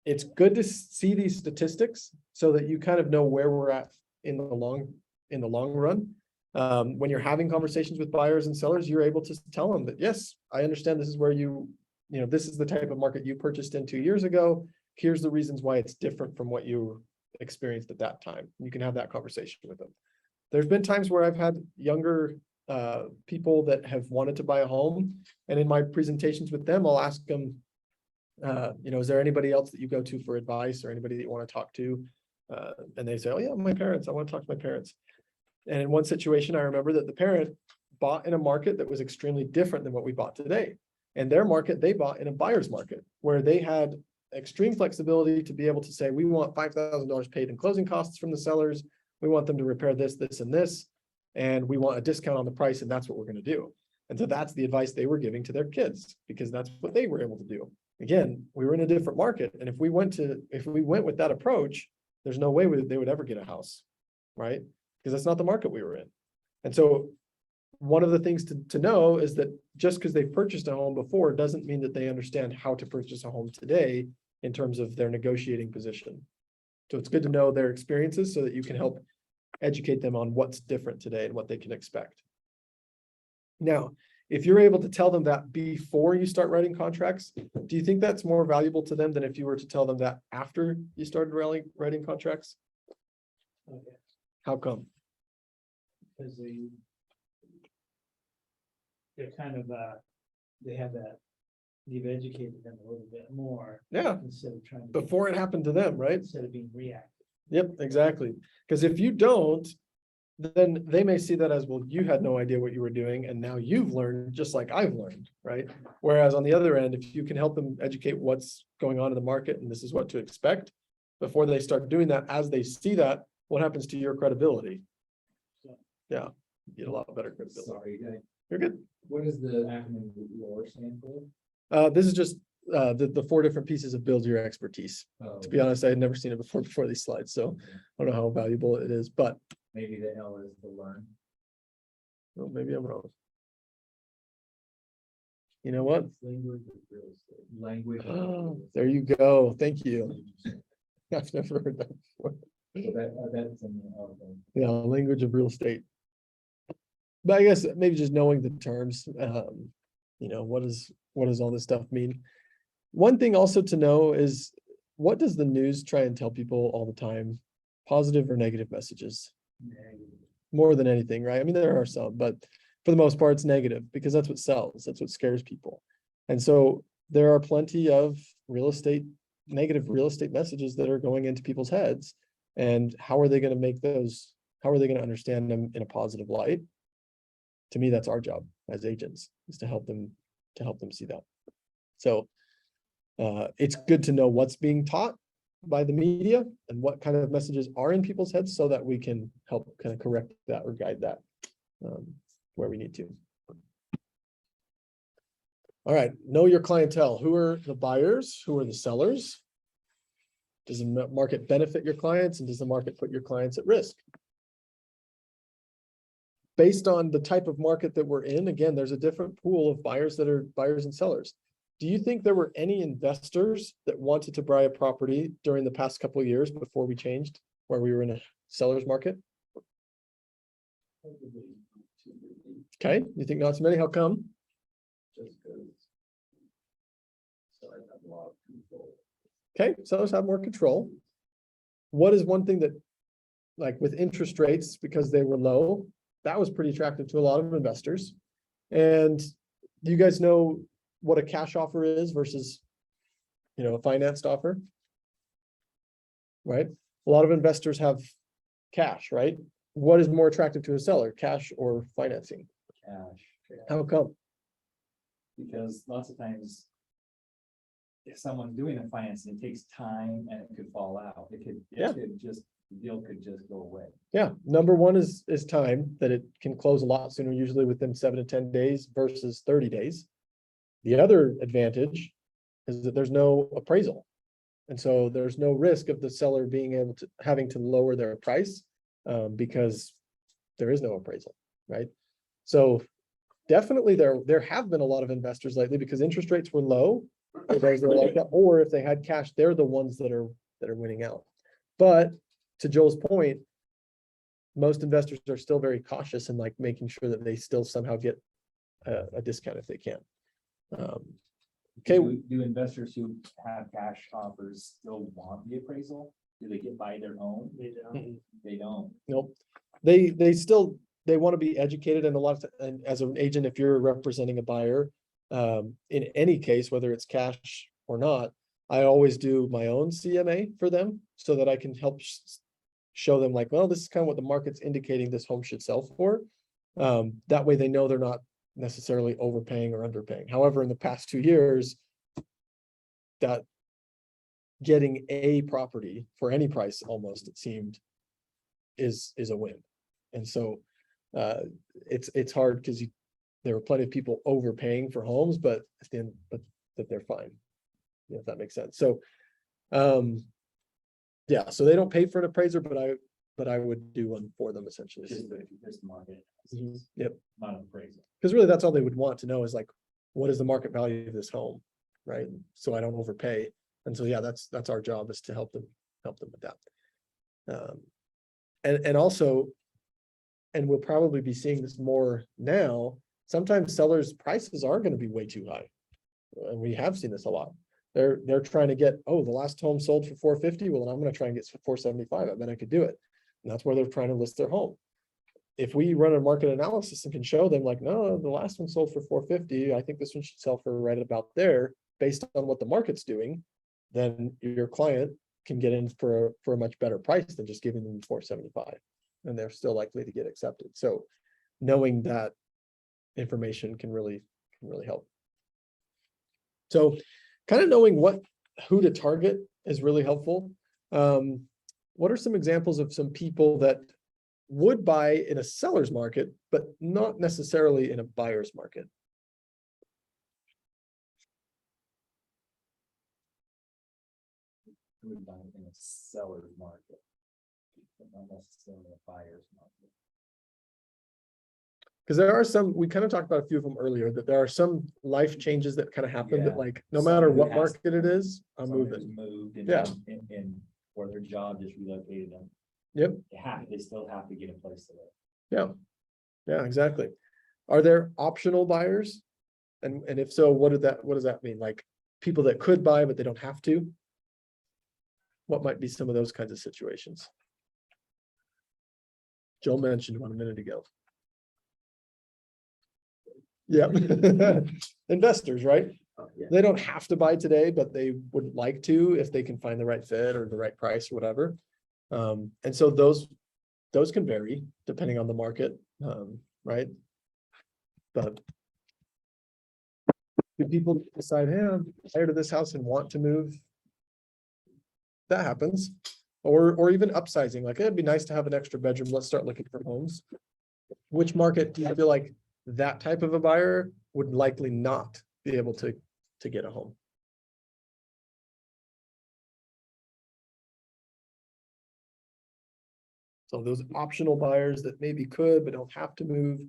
It's good to see these statistics so that you kind of know where we're at in the long run. When you're having conversations with buyers and sellers, you're able to tell them that, yes, I understand this is where this is the type of market you purchased in 2 years ago. Here's the reasons why it's different from what you experienced at that time. You can have that conversation with them. There's been times where I've had younger people that have wanted to buy a home, and in my presentations with them, I'll ask them, is there anybody else that you go to for advice, or anybody that you want to talk to? And they say, oh yeah, my parents, I want to talk to my parents. And in one situation, I remember that the parent bought in a market that was extremely different than what we bought today. And their market, they bought in a buyer's market where they had extreme flexibility to be able to say, we want $5,000 paid in closing costs from the sellers. We want them to repair this, this, and this, and we want a discount on the price, and that's what we're going to do. And so that's the advice they were giving to their kids, because that's what they were able to do. Again, we were in a different market, and if we went with that approach, there's no way they would ever get a house, right? Because that's not the market we were in. And so one of the things to know is that just because they've purchased a home before doesn't mean that they understand how to purchase a home today in terms of their negotiating position. So it's good to know their experiences so that you can help educate them on what's different today and what they can expect. Now, if you're able to tell them that before you start writing contracts, do you think that's more valuable to them than if you were to tell them that after you started writing contracts? Okay. How come? Because they're kind of, they have that you've educated them a little bit more. Yeah, Instead of trying to. before it happened to them, right? Instead of being reactive. Yep, exactly. Because if you don't, then they may see that as, well, you had no idea what you were doing, and now you've learned just like I've learned, right? Whereas on the other end, if you can help them educate what's going on in the market and this is what to expect, before they start doing that, as they see that, what happens to your credibility? Yeah, you get a lot better credibility. Sorry, You're good. what does the acronym LOR stand for? This is just the 4 different pieces of build your expertise. Oh, To be honest, I had never seen it before these slides, so I don't know how valuable it is, but maybe the L is the learn. well, maybe I'm wrong. You know what? Language of real estate. Language. Oh, there you go. Thank you. I've never heard that before. So that's in the, okay. Yeah, language of real estate. But I guess maybe just knowing the terms, you know, what does all this stuff mean? One thing also to know is, what does the news try and tell people all the time? Positive or negative messages? More than anything, right? I mean, there are some, but for the most part, it's negative because that's what sells. That's what scares people. And so there are plenty of negative real estate messages that are going into people's heads. And how are they going to make those? How are they going to understand them in a positive light? To me, that's our job as agents, is to help them see that. So it's good to know what's being taught by the media and what kind of messages are in people's heads so that we can help kind of correct that or guide that where we need to. All right, know your clientele. Who are the buyers? Who are the sellers? Does the market benefit your clients, and does the market put your clients at risk? Based on the type of market that we're in, again, there's a different pool of buyers that are buyers and sellers. Do you think there were any investors that wanted to buy a property during the past couple of years before we changed, where we were in a seller's market? Okay, you think not so many? How come? Just because. So I have a lot of control. Okay, sellers have more control. What is one thing that, like with interest rates, because they were low, that was pretty attractive to a lot of investors. And you guys know what a cash offer is versus, you know, a financed offer, right? A lot of investors have cash, right? What is more attractive to a seller, cash or financing? Cash. How come? Because lots of times, if someone's doing the financing, it takes time and it could fall out. Yeah. The deal could just go away. Yeah, number one is time, that it can close a lot sooner, usually within 7 to 10 days versus 30 days. The other advantage is that there's no appraisal. And so there's no risk of the seller being able to having to lower their price because there is no appraisal, right? So definitely there have been a lot of investors lately because interest rates were low. They're like that, or if they had cash, they're the ones that are winning out. But to Joel's point, most investors are still very cautious and like making sure that they still somehow get a discount if they can. Okay. Do investors who have cash offers still want the appraisal? Do they get by their own? They don't. They don't. Nope. They still, they want to be educated, and a lot of, and as an agent, if you're representing a buyer, in any case, whether it's cash or not, I always do my own CMA for them so that I can help show them like, well, this is kind of what the market's indicating this home should sell for. That way they know they're not necessarily overpaying or underpaying. However, in the past 2 years, that getting a property for any price, almost, it seemed, is a win. And so it's hard because there were plenty of people overpaying for homes, but at the end, but that they're fine. If that makes sense. So yeah, so they don't pay for an appraiser, but I would do one for them essentially. Just the market. Mhm. Yep. Not an appraisal. Because really that's all they would want to know is like, what is the market value of this home? Right? So I don't overpay. And so, yeah, that's our job, is to help them with that. And also, and we'll probably be seeing this more now, sometimes sellers' prices are going to be way too high. And we have seen this a lot. They're trying to get, oh, the last home sold for 450. Well, then I'm going to try and get 475. I bet I could do it. And that's where they're trying to list their home. if we run a market analysis and can show them like, no, the last one sold for 450, I think this one should sell for right about there, based on what the market's doing, then your client can get in for a much better price than just giving them 475. And they're still likely to get accepted. So knowing that information can really help. So kind of knowing who to target is really helpful. What are some examples of some people that would buy in a seller's market, but not necessarily in a buyer's market? Would buy in a seller's market, but not necessarily a buyer's market. Because there are some, we kind of talked about a few of them earlier, that there are some life changes that kind of happen that Yeah. like, no Someone matter who what has- market it is, I'm Someone who's moving. moved and, Yeah. and where their job just relocated them. Yep. They still have to get a place to live. Yeah. Yeah, exactly. Are there optional buyers? And if so, what does that mean? Like people that could buy, but they don't have to? What might be some of those kinds of situations? Joe mentioned one a minute ago. Yeah. Investors, right? Yeah. They don't have to buy today, but they would like to if they can find the right fit or the right price or whatever. And so those can vary depending on the market, right? But do people decide, hey, I'm tired of this house and want to move? That happens. Or even upsizing, like it'd be nice to have an extra bedroom. Let's start looking for homes. Which market do you feel like that type of a buyer would likely not be able to get a home? So those optional buyers that maybe could but don't have to move,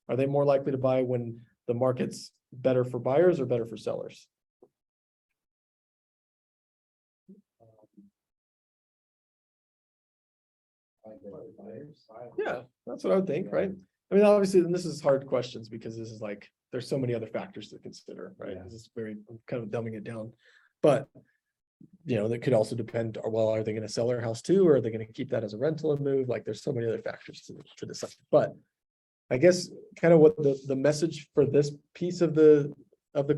are they more likely to buy when the market's better for buyers or better for sellers? Yeah, that's what I would think, right? I mean, obviously, and this is hard questions because this is like, there's so many other factors to consider, right? Yeah. This is very, I'm kind of dumbing it down. But, you know, that could also depend, well, are they gonna sell their house too, or are they gonna keep that as a rental and move? Like, there's so many other factors to decide. But I guess kind of what the message for this piece of the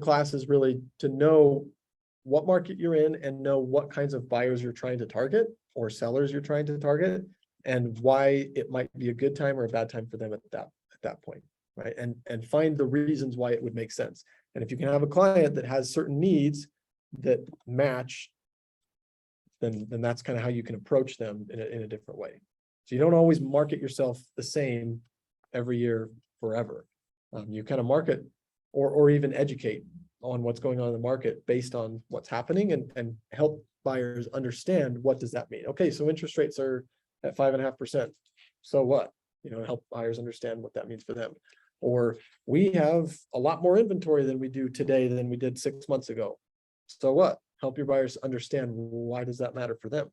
class is really to know what market you're in and know what kinds of buyers you're trying to target or sellers you're trying to target, and why it might be a good time or a bad time for them at that point, right? And find the reasons why it would make sense. And if you can have a client that has certain needs that match, then that's kind of how you can approach them in a different way. So you don't always market yourself the same every year forever. You kind of market or even educate on what's going on in the market based on what's happening and help buyers understand what does that mean. Okay, so interest rates are at 5.5%. So what? You know, help buyers understand what that means for them. Or we have a lot more inventory than we do today than we did 6 months ago. So what? Help your buyers understand why does that matter for them.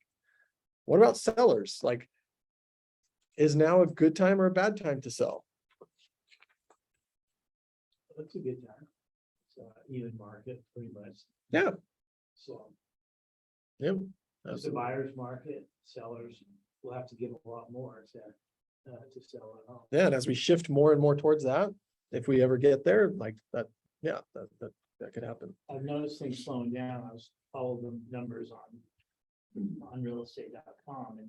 What about sellers? Like, is now a good time or a bad time to sell? That's a good time. So even market, pretty much. Yeah. So Yeah. it's a buyer's market, sellers will have to give a lot more to sell it home. Yeah, and as we shift more and more towards that, if we ever get there, like that, yeah, that could happen. I've noticed things slowing down. I was following the numbers on realestate.com, and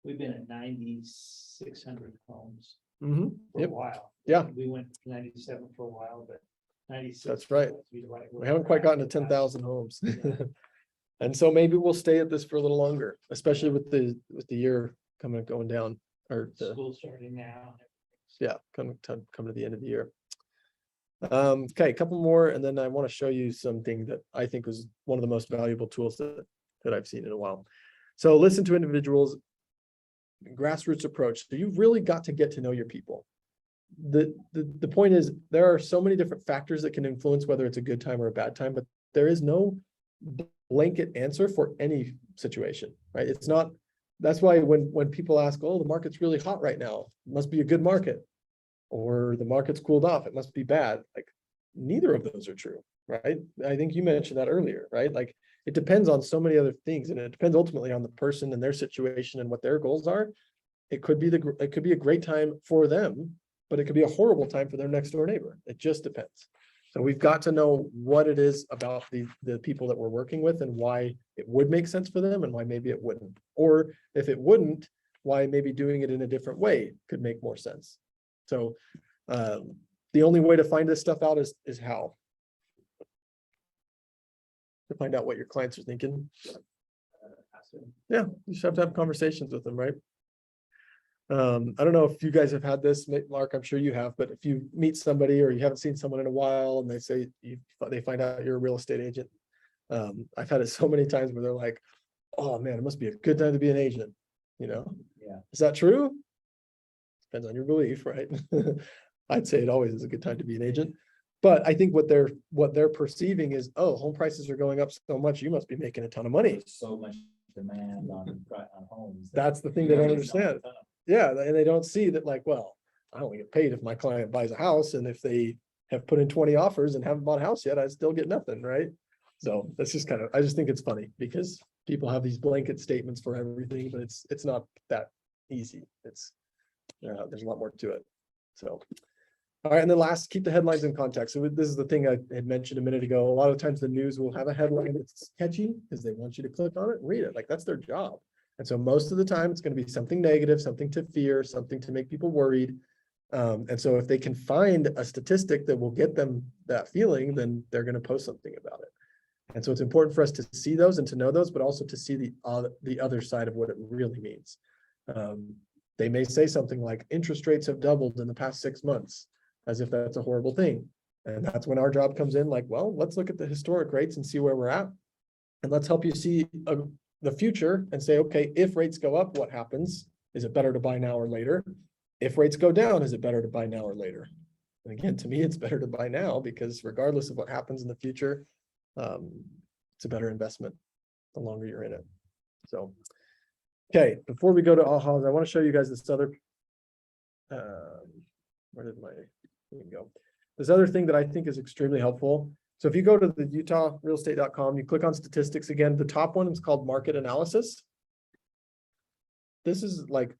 we've been at 9,600 homes for a Yep, while. Yeah. We went to 97 for a while, but 96. That's right. seems to be the right we word. haven't quite gotten to 10,000 homes. And so maybe we'll stay at this for a little longer, especially with the year going down, or School starting now. yeah, come to the end of the year. Okay, a couple more, and then I want to show you something that I think was one of the most valuable tools that I've seen in a while. So listen to individuals, grassroots approach. So you've really got to get to know your people. The point is, there are so many different factors that can influence whether it's a good time or a bad time, but there is no blanket answer for any situation, right? It's not. That's why when people ask, oh, the market's really hot right now, it must be a good market, or the market's cooled off, it must be bad. Like, neither of those are true, right? I think you mentioned that earlier, right? Like, it depends on so many other things, and it depends ultimately on the person and their situation and what their goals are. It could be it could be a great time for them, but it could be a horrible time for their next door neighbor. It just depends. So we've got to know what it is about the people that we're working with and why it would make sense for them and why maybe it wouldn't. Or if it wouldn't, why maybe doing it in a different way could make more sense. So the only way to find this stuff out is how. To find out what your clients are thinking. Yeah, you should have to have conversations with them, right? I don't know if you guys have had this, Mark, I'm sure you have, but if you meet somebody or you haven't seen someone in a while and they say they find out you're a real estate agent. I've had it so many times where they're like, oh man, it must be a good time to be an agent, you know? Yeah. Is that true? Depends on your belief, right? I'd say it always is a good time to be an agent. But I think what they're perceiving is, oh, home prices are going up so much, you must be making a ton of money. There's so much demand on homes. That's the thing they don't There's not a understand. ton. Yeah, and they don't see that, like, well, I only get paid if my client buys a house, and if they have put in 20 offers and haven't bought a house yet, I still get nothing, right? So that's just I just think it's funny because people have these blanket statements for everything, but it's not that easy. There's a lot more to it. So, all right, and then last, keep the headlines in context. So this is the thing I had mentioned a minute ago. A lot of times the news will have a headline that's catchy because they want you to click on it and read it. Like that's their job. And so most of the time it's going to be something negative, something to fear, something to make people worried. And so if they can find a statistic that will get them that feeling, then they're going to post something about it. And so it's important for us to see those and to know those, but also to see the other side of what it really means. They may say something like interest rates have doubled in the past 6 months, as if that's a horrible thing. And that's when our job comes in, like, well, let's look at the historic rates and see where we're at. And let's help you see the future and say, okay, if rates go up, what happens? Is it better to buy now or later? If rates go down, is it better to buy now or later? And again, to me, it's better to buy now because regardless of what happens in the future, it's a better investment the longer you're in it. So, okay, before we go to ahas, I want to show you guys this other, where did here we go. This other thing that I think is extremely helpful. So if you go to the utahrealestate.com, you click on statistics again, the top one is called market analysis. This is like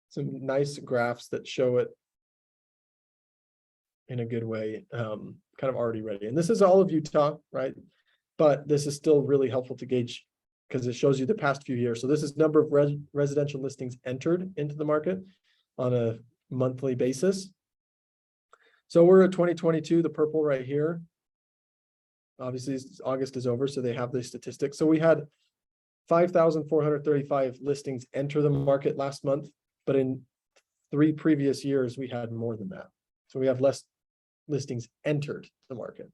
some nice graphs that show it in a good way, kind of already ready. And this is all of Utah, right? But this is still really helpful to gauge because it shows you the past few years. So this is number of residential listings entered into the market on a monthly basis. So we're at 2022, the purple right here. Obviously, August is over, so they have the statistics. So we had 5,435 listings enter the market last month, but in 3 previous years, we had more than that. So we have less listings entered the market.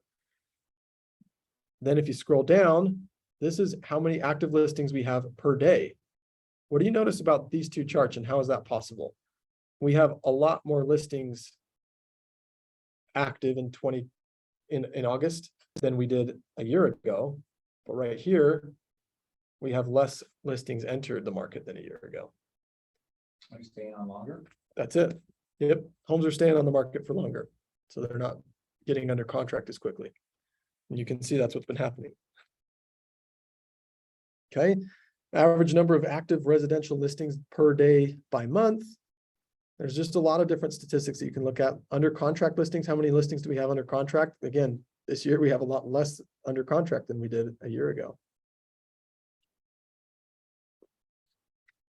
Then if you scroll down, this is how many active listings we have per day. What do you notice about these two charts and how is that possible? We have a lot more listings active in August than we did a year ago. But right here, we have less listings entered the market than a year ago. Are you staying on longer? That's it. Yep, homes are staying on the market for longer. So they're not getting under contract as quickly. And you can see that's what's been happening. Okay, average number of active residential listings per day by month. There's just a lot of different statistics that you can look at. Under contract listings, how many listings do we have under contract? Again, this year we have a lot less under contract than we did a year ago.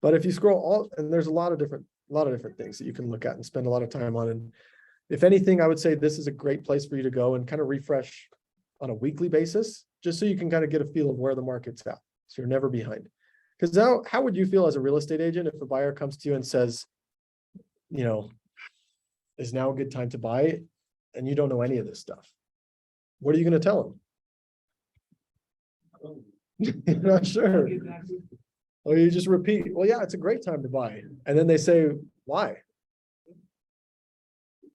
But if you scroll and there's a lot of different things that you can look at and spend a lot of time on. And if anything, I would say this is a great place for you to go and kind of refresh on a weekly basis, just so you can kind of get a feel of where the market's at. So you're never behind. Because how would you feel as a real estate agent if a buyer comes to you and says, you know, is now a good time to buy, and you don't know any of this stuff? What are you going to tell them? You're not sure. Or you just repeat, well, yeah, it's a great time to buy. And then they say, why?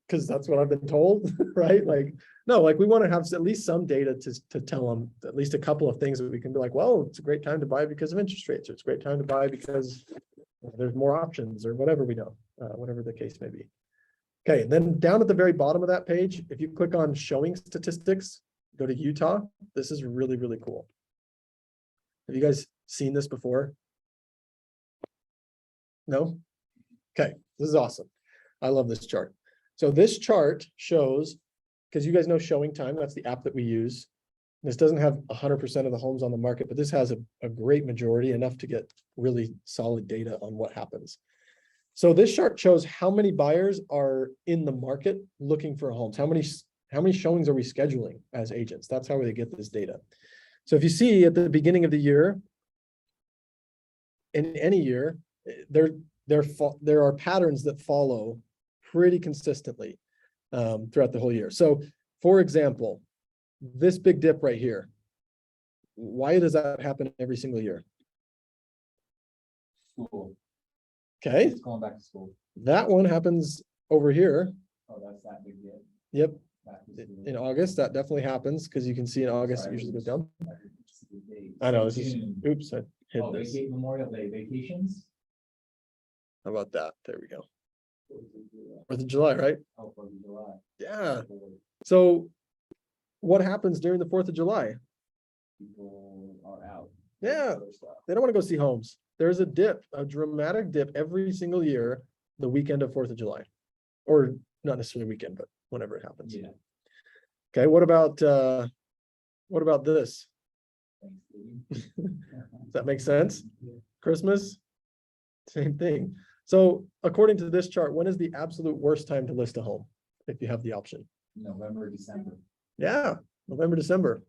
Because that's what I've been told, right? Like, no, like we want to have at least some data to tell them at least a couple of things that we can be like, well, it's a great time to buy because of interest rates, or it's a great time to buy because there's more options, or whatever we know, whatever the case may be. Okay, and then down at the very bottom of that page, if you click on showing statistics, go to Utah. This is really, really cool. Have you guys seen this before? No? Okay, this is awesome. I love this chart. So this chart shows, because you guys know Showing Time, that's the app that we use. This doesn't have 100% of the homes on the market, but this has a great majority, enough to get really solid data on what happens. So this chart shows how many buyers are in the market looking for homes. How many showings are we scheduling as agents? That's how they get this data. So if you see at the beginning of the year, in any year, there are patterns that follow pretty consistently throughout the whole year. So for example, this big dip right here, why does that happen every single year? School, Okay, it's going back to school. that one happens over here. Oh, that's that big deal. Yep, Back to school. in August, that definitely happens, because you can see in August, it Sorry, usually goes down. it's the date. I know, this is, June. oops, I hid Oh, this. Memorial Day vacations? How about that? There we go. 4th of July, right? Oh, for July. Yeah. So what happens during the 4th of July? People are out. Yeah, Other stuff. they don't want to go see homes. There's a dip, a dramatic dip every single year, the weekend of 4th of July. Or not necessarily weekend, but whenever it happens. Yeah. Okay, what about this? Thanksgiving. Does that make sense? Christmas? Same thing. So according to this chart, when is the absolute worst time to list a home? If you have the option? November, December. Yeah, November, December.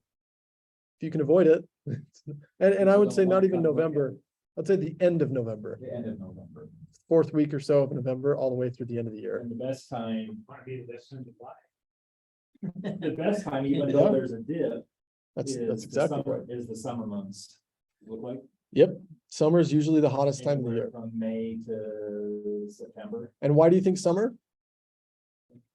If you can avoid it. And I would say not even November. I'd say the end of November, The end of November. 4th week or so of November, all the way through the end of the year. And the best time, Might be the best time to buy. the best time, even Yeah. though there's a dip, That's is the exactly summer, right. is the summer months. Look like. Yep, summer is usually the hottest time of the anywhere year. From May to September. And why do you think summer?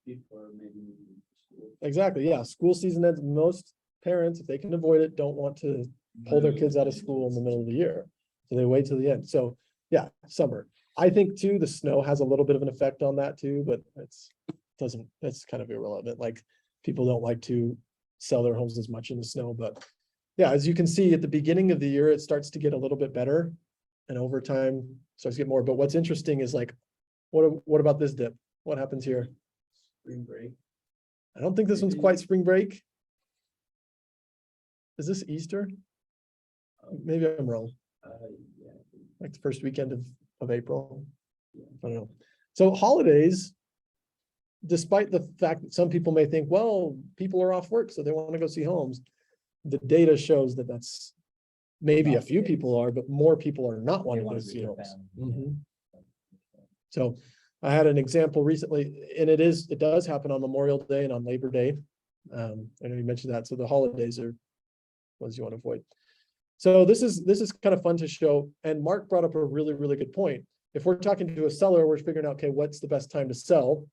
People are maybe moving to school. Exactly, yeah, school season ends, most parents, if they can avoid it, don't want to pull their kids out of school in the middle of the year. So they wait till the end. So, yeah, summer. I think too, the snow has a little bit of an effect on that too, but that's kind of irrelevant. Like, people don't like to sell their homes as much in the snow, but yeah, as you can see, at the beginning of the year, it starts to get a little bit better. And over time starts to get more. But what's interesting is like, what about this dip? What happens here? Spring break. I don't think this one's quite spring break. Is this Easter? Maybe I'm wrong, Yeah. like the first weekend of April. I don't know. So holidays, despite the fact that some people may think, well, people are off work, so they want to go see homes. The data shows that that's maybe a few people are, but more people are not They wanting wanna to be see with homes. family. Mhm. So I had an example recently, and it does happen on Memorial Day and on Labor Day. I know you mentioned that, so the holidays are ones you want to avoid. So this is kind of fun to show, and Mark brought up a really, really good point. If we're talking to a seller, we're figuring out, okay, what's the best time to sell?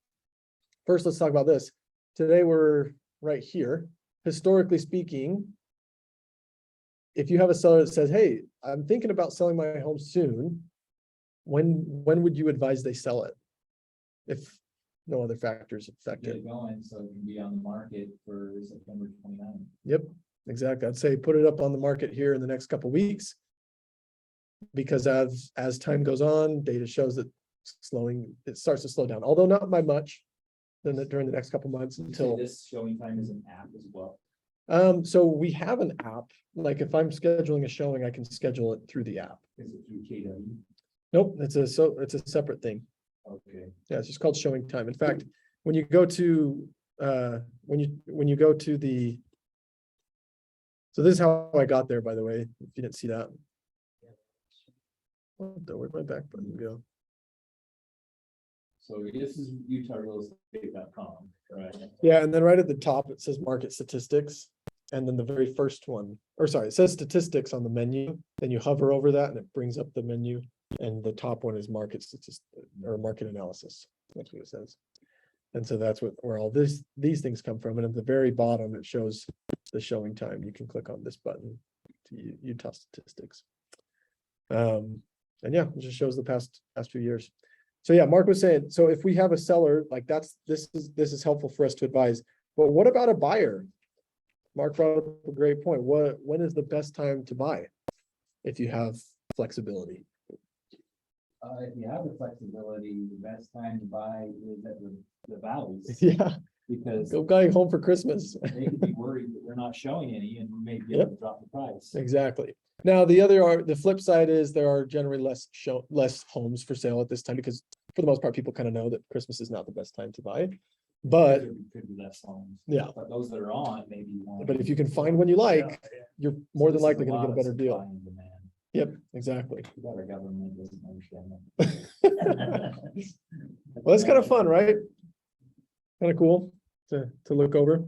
First, let's talk about this. Today, we're right here. Historically speaking, if you have a seller that says, hey, I'm thinking about selling my home soon, when would you advise they sell it? If no other factors affect Get it. it going, so it can be on the market for September 29th. Yep, exactly. I'd say put it up on the market here in the next couple weeks. Because as time goes on, data shows that it starts to slow down, although not by much. Then during the next couple months You say until, this showing time is an app as well. so we have an app, like if I'm scheduling a showing, I can schedule it through the app. Is it through KW? Nope, it's a separate thing. Okay. Yeah, it's just called Showing Time. In fact, when you go to, when you go to the. So this is how I got there, by the way, if you didn't see that. Where'd my back button go? So this is UtahRealEstate.com, right? Yeah, and then right at the top, it says market statistics. And then the very first one, or sorry, it says statistics on the menu, then you hover over that and it brings up the menu. And the top one is market statistics or market analysis. That's what it says. And so that's where all these things come from. And at the very bottom, it shows the showing time. You can click on this button to Utah statistics. And yeah, it just shows the past few years. So yeah, Mark was saying, so if we have a seller, like this is helpful for us to advise. But what about a buyer? Mark brought up a great point. When is the best time to buy? If you have flexibility? If you have the flexibility, the best time to buy is at the valleys, Yeah, because go going home for Christmas. they could be worried that we're not showing any and we may be able to drop the price. Exactly. Now, the flip side is there are generally less homes for sale at this time because for the most part, people kind of know that Christmas is not the best time to buy. But, Could be less homes. yeah, But those that are on, maybe. but if you can find one you like, you're more than likely gonna get a better deal. Supply and demand. Yep, exactly. Too bad our government doesn't understand that. Well, it's kind of fun, right? Kind of cool to look over.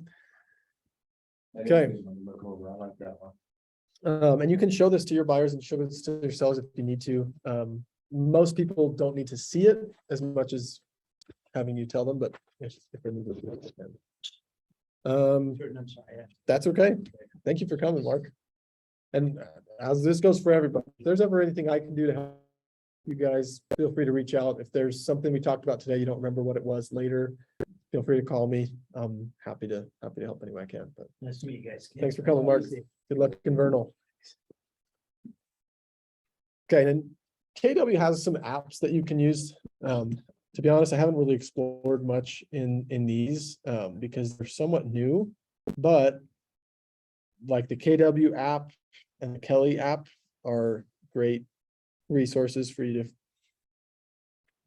That is Okay. good when you look over, I like that one. And you can show this to your buyers and show this to yourselves if you need to. Most people don't need to see it as much as having you tell them, but if they need to. I'm sorry. Yeah. That's okay. Thank you for coming, Mark. And as this goes for everybody, if there's ever anything I can do to help you guys, feel free to reach out. If there's something we talked about today, you don't remember what it was later, feel free to call me. I'm happy to help any way I can, but Nice to meet you guys. thanks for coming, Mark. Good luck in Vernal. Okay, and KW has some apps that you can use. To be honest, I haven't really explored much in these because they're somewhat new, but like the KW app and the Kelly app are great resources for you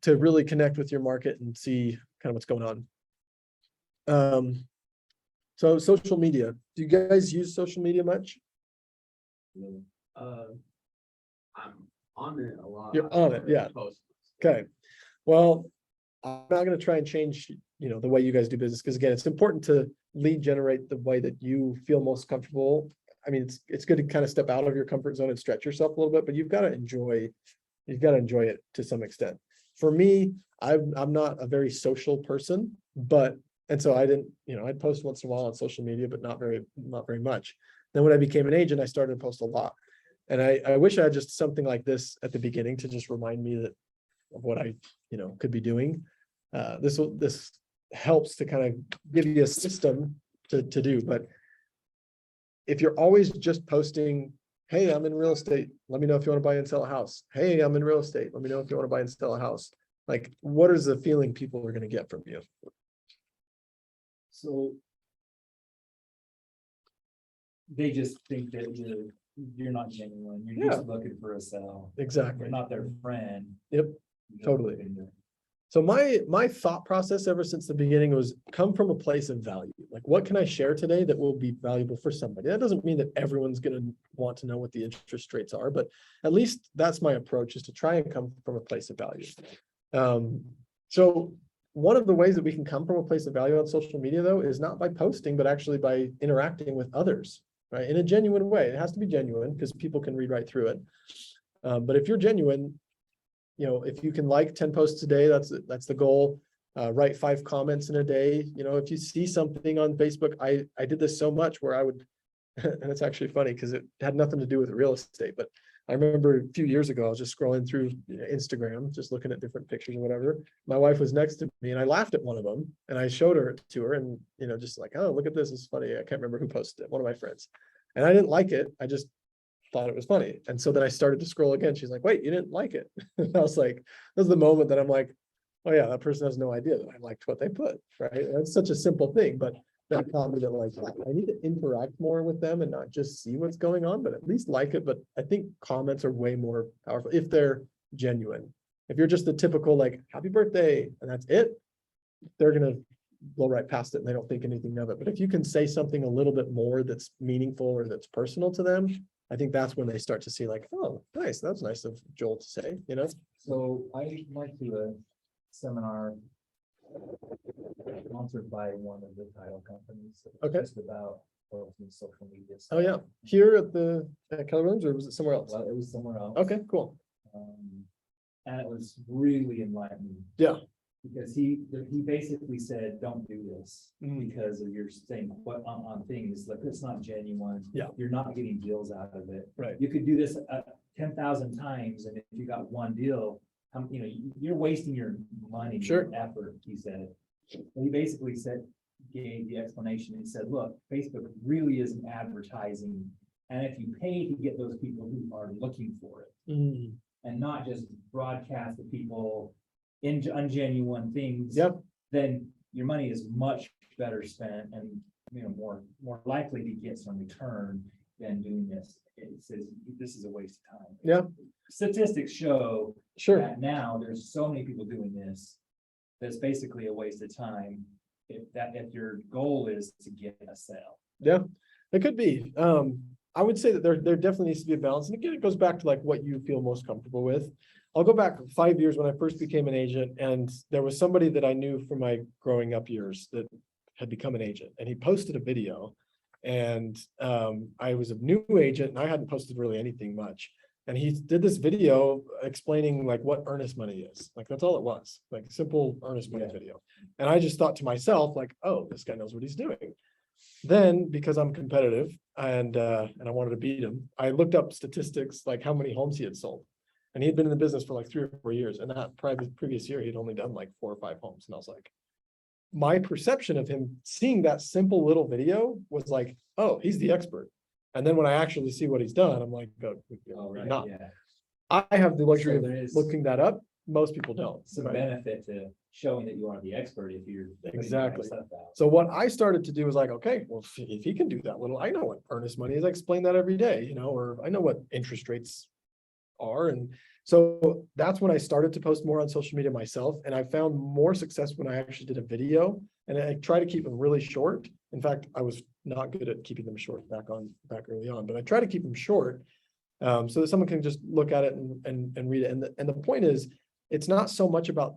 to really connect with your market and see kind of what's going on. So social media, do you guys use social media much? I'm on it a lot. You're on it, yeah. Post. Okay, well, I'm not gonna try and change, the way you guys do business, because again, it's important to lead generate the way that you feel most comfortable. I mean, it's good to kind of step out of your comfort zone and stretch yourself a little bit, but you've got to enjoy it to some extent. For me, I'm not a very social person, and so I didn't, I'd post once in a while on social media, but not very much. Then when I became an agent, I started to post a lot. And I wish I had just something like this at the beginning to just remind me of what I, could be doing. This helps to kind of give you a system to do, but if you're always just posting, hey, I'm in real estate, let me know if you want to buy and sell a house. Hey, I'm in real estate, let me know if you want to buy and sell a house. Like, what is the feeling people are going to get from you? So. They just think that you're not genuine, you're just looking for a sell. Exactly. You're not their friend. Yep, You're just totally. looking to- So my thought process ever since the beginning was come from a place of value. Like, what can I share today that will be valuable for somebody? That doesn't mean that everyone's going to want to know what the interest rates are, but at least that's my approach, is to try and come from a place of value. So one of the ways that we can come from a place of value on social media, though, is not by posting, but actually by interacting with others, right? In a genuine way. It has to be genuine because people can read right through it. But if you're genuine, if you can like 10 posts a day, that's the goal. Write 5 comments in a day. If you see something on Facebook, I did this so much where I would, and it's actually funny because it had nothing to do with real estate, but I remember a few years ago, I was just scrolling through Instagram, just looking at different pictures or whatever. My wife was next to me and I laughed at one of them and I showed her to her and, just like, oh, look at this. It's funny. I can't remember who posted it. One of my friends. And I didn't like it. I just thought it was funny. And so then I started to scroll again. She's like, wait, you didn't like it. And I was like, this is the moment that I'm like, oh yeah, that person has no idea that I liked what they put, right? That's such a simple thing, but that taught me that like, I need to interact more with them and not just see what's going on, but at least like it. But I think comments are way more powerful if they're genuine. If you're just the typical like, happy birthday, and that's it, they're going to blow right past it and they don't think anything of it. But if you can say something a little bit more that's meaningful or that's personal to them, I think that's when they start to see like, oh, nice. That's nice of Joel to say, So I went to a seminar sponsored by one of the title companies. Okay. Just about posting social media. Oh yeah. Here at Keller Williams, or was it somewhere else? Well, it was somewhere else. Okay, cool. And it was really enlightening. Yeah. Because he basically said, don't do this Mm. because of your saying what on things, like it's not genuine. Yeah. You're not getting deals out of it. Right. You could do this 10,000 times, and if you got one deal, you're wasting your money. Sure. And effort, he said. He basically gave the explanation. He said, look, Facebook really isn't advertising. And if you pay to get those people who are looking for it, Mm. and not just broadcast to people in ungenuine things. Yep. Then your money is much better spent and, more likely to get some return than doing this. It says, this is a waste of time. Yeah. Statistics show Sure. that now there's so many people doing this, that's basically a waste of time. If your goal is to get a sale. Yeah, it could be. I would say that there definitely needs to be a balance. And again, it goes back to like what you feel most comfortable with. I'll go back 5 years when I first became an agent, and there was somebody that I knew from my growing up years that had become an agent, and he posted a video. And I was a new agent and I hadn't posted really anything much. And he did this video explaining like what earnest money is. Like, that's all it was, like simple earnest money video. And I just thought to myself, like, oh, this guy knows what he's doing. Then, because I'm competitive and I wanted to beat him, I looked up statistics, like how many homes he had sold. And he had been in the business for like 3 or 4 years. And that previous year, he'd only done like 4 or 5 homes. And I was like, my perception of him seeing that simple little video was like, oh, he's the expert. And then when I actually see what he's done, I'm like, oh, not. Yeah. I have the luxury So there of is- looking that up. Most people don't. Some right? benefit to showing that you are the expert if you're. putting the right Exactly. stuff out. So what I started to do was like, okay, well, if he can do that little, I know what earnest money is. I explain that every day, or I know what interest rates are. And so that's when I started to post more on social media myself. And I found more success when I actually did a video, and I try to keep them really short. In fact, I was not good at keeping them short back early on, but I try to keep them short. So that someone can just look at it and read it. And the point is, it's not so much about,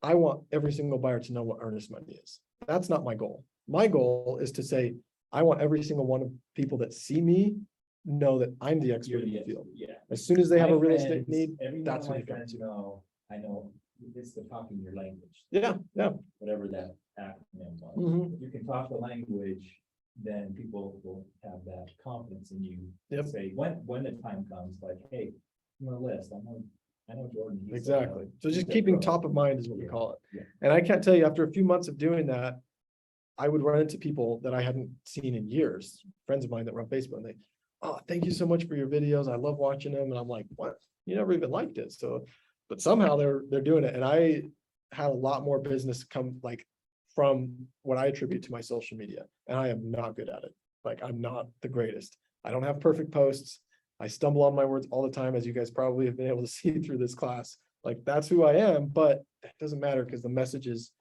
I want every single buyer to know what earnest money is. That's not my goal. My goal is to say, I want every single one of people that see me know that I'm the expert in the field. Yeah. As soon as they have a My real estate friends, need, every one that's of what my it comes friends to. know, I know, it's the talking your language. Yeah, yeah. Whatever that acronym was. Mhm. If you can talk the language, then people will have that confidence in you. to Yep. Say, when the time comes, like, hey, I'm on the list, I know Jordan. he's a- Exactly. So he's just a keeping pro." top of mind is what we Yeah, call it. yeah. And I can't tell you, after a few months of doing that, I would run into people that I hadn't seen in years, friends of mine that were on Facebook, and they, oh, thank you so much for your videos. I love watching them. And I'm like, what? You never even liked it. So, but somehow they're doing it. And I had a lot more business come like from what I attribute to my social media. And I am not good at it. Like, I'm not the greatest. I don't have perfect posts. I stumble on my words all the time, as you guys probably have been able to see through this class. Like, that's who I am, but it doesn't matter because the message is,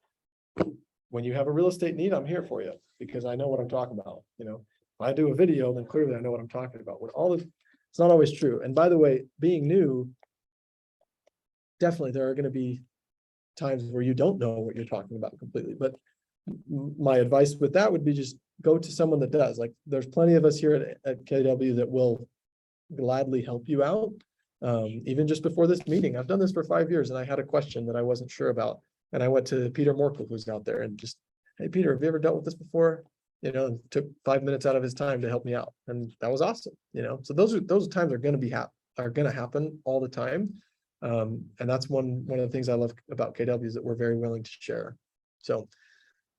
when you have a real estate need, I'm here for you because I know what I'm talking about. If I do a video, then clearly I know what I'm talking about. When all this, it's not always true. And by the way, being new, definitely there are going to be times where you don't know what you're talking about completely. But my advice with that would be just go to someone that does. Like, there's plenty of us here at KW that will gladly help you out. Even just before this meeting, I've done this for 5 years and I had a question that I wasn't sure about. And I went to Peter Morkel, who's out there, and just, hey, Peter, have you ever dealt with this before? And took 5 minutes out of his time to help me out. And that was awesome. So those times are going to happen all the time. And that's one of the things I love about KW is that we're very willing to share. So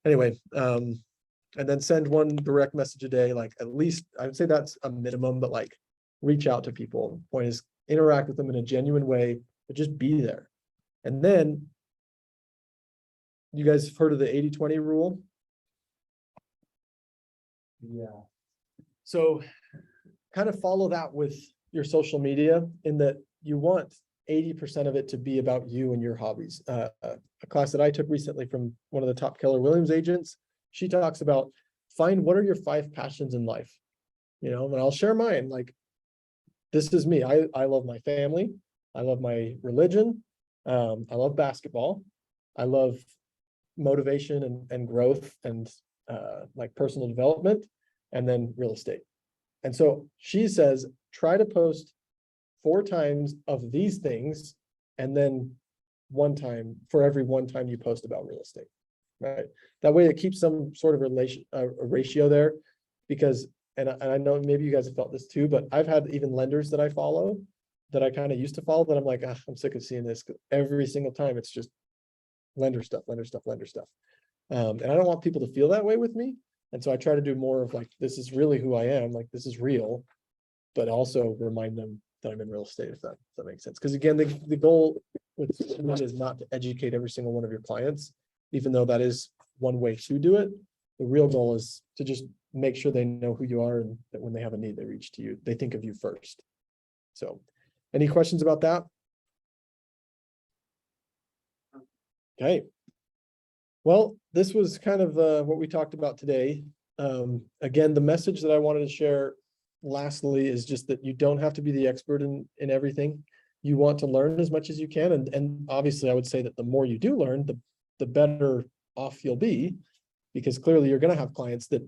anyway, and then send one direct message a day, like at least I would say that's a minimum, but like reach out to people. Point is, interact with them in a genuine way, but just be there. And then you guys have heard of the 80-20 rule? Yeah. So kind of follow that with your social media, in that you want 80% of it to be about you and your hobbies. A class that I took recently from one of the top Keller Williams agents, she talks about find what are your 5 passions in life, and I'll share mine. Like, this is me. I love my family. I love my religion. I love basketball. I love motivation and growth and like personal development, and then real estate. And so she says, try to post 4 times of these things, and then 1 time for every 1 time you post about real estate, right? That way it keeps some sort of a ratio there, because, and I know maybe you guys have felt this too, but I've had even lenders that I follow that I kind of used to follow that I'm like, I'm sick of seeing this. Every single time it's just lender stuff. And I don't want people to feel that way with me. And so I try to do more of like, this is really who I am. Like, this is real, but also remind them that I'm in real estate, if that makes sense. Because again, the goal with Cinnamon is not to educate every single one of your clients, even though that is one way to do it. The real goal is to just make sure they know who you are and that when they have a need, they reach to you. They think of you first. So, any questions about that? Okay. Well, this was kind of what we talked about today. Again, the message that I wanted to share lastly is just that you don't have to be the expert in everything. You want to learn as much as you can. And obviously I would say that the more you do learn, the better off you'll be, because clearly you're going to have clients that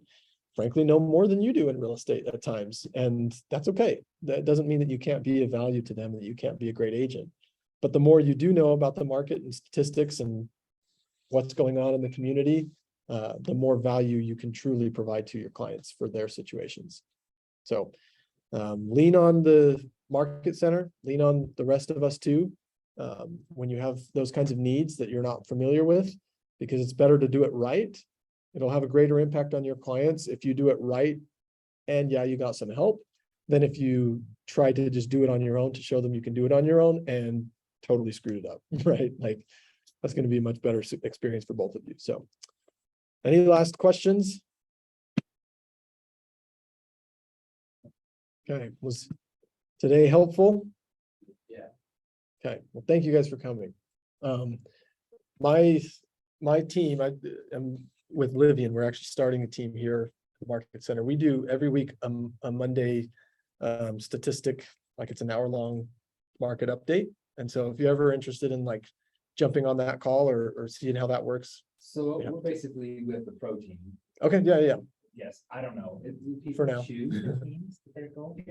frankly know more than you do in real estate at times. And that's okay. That doesn't mean that you can't be of value to them, that you can't be a great agent. But the more you do know about the market and statistics and what's going on in the community, the more value you can truly provide to your clients for their situations. So lean on the market center, lean on the rest of us too, when you have those kinds of needs that you're not familiar with, because it's better to do it right. It'll have a greater impact on your clients if you do it right. And yeah, you got some help, than if you try to just do it on your own to show them you can do it on your own and totally screwed it up, right? Like that's going to be a much better experience for both of you. So any last questions? Okay, was today helpful? Yeah. Okay, well, thank you guys for coming. My team, I am with Livian, we're actually starting a team here at the Market Center. We do every week a Monday statistic, like it's an hour-long market update. And so if you're ever interested in like jumping on that call or seeing how that works. So Yeah. we're basically with the pro team. Okay, yeah. Yes, I don't know. Do For people now. choose their teams that they're going?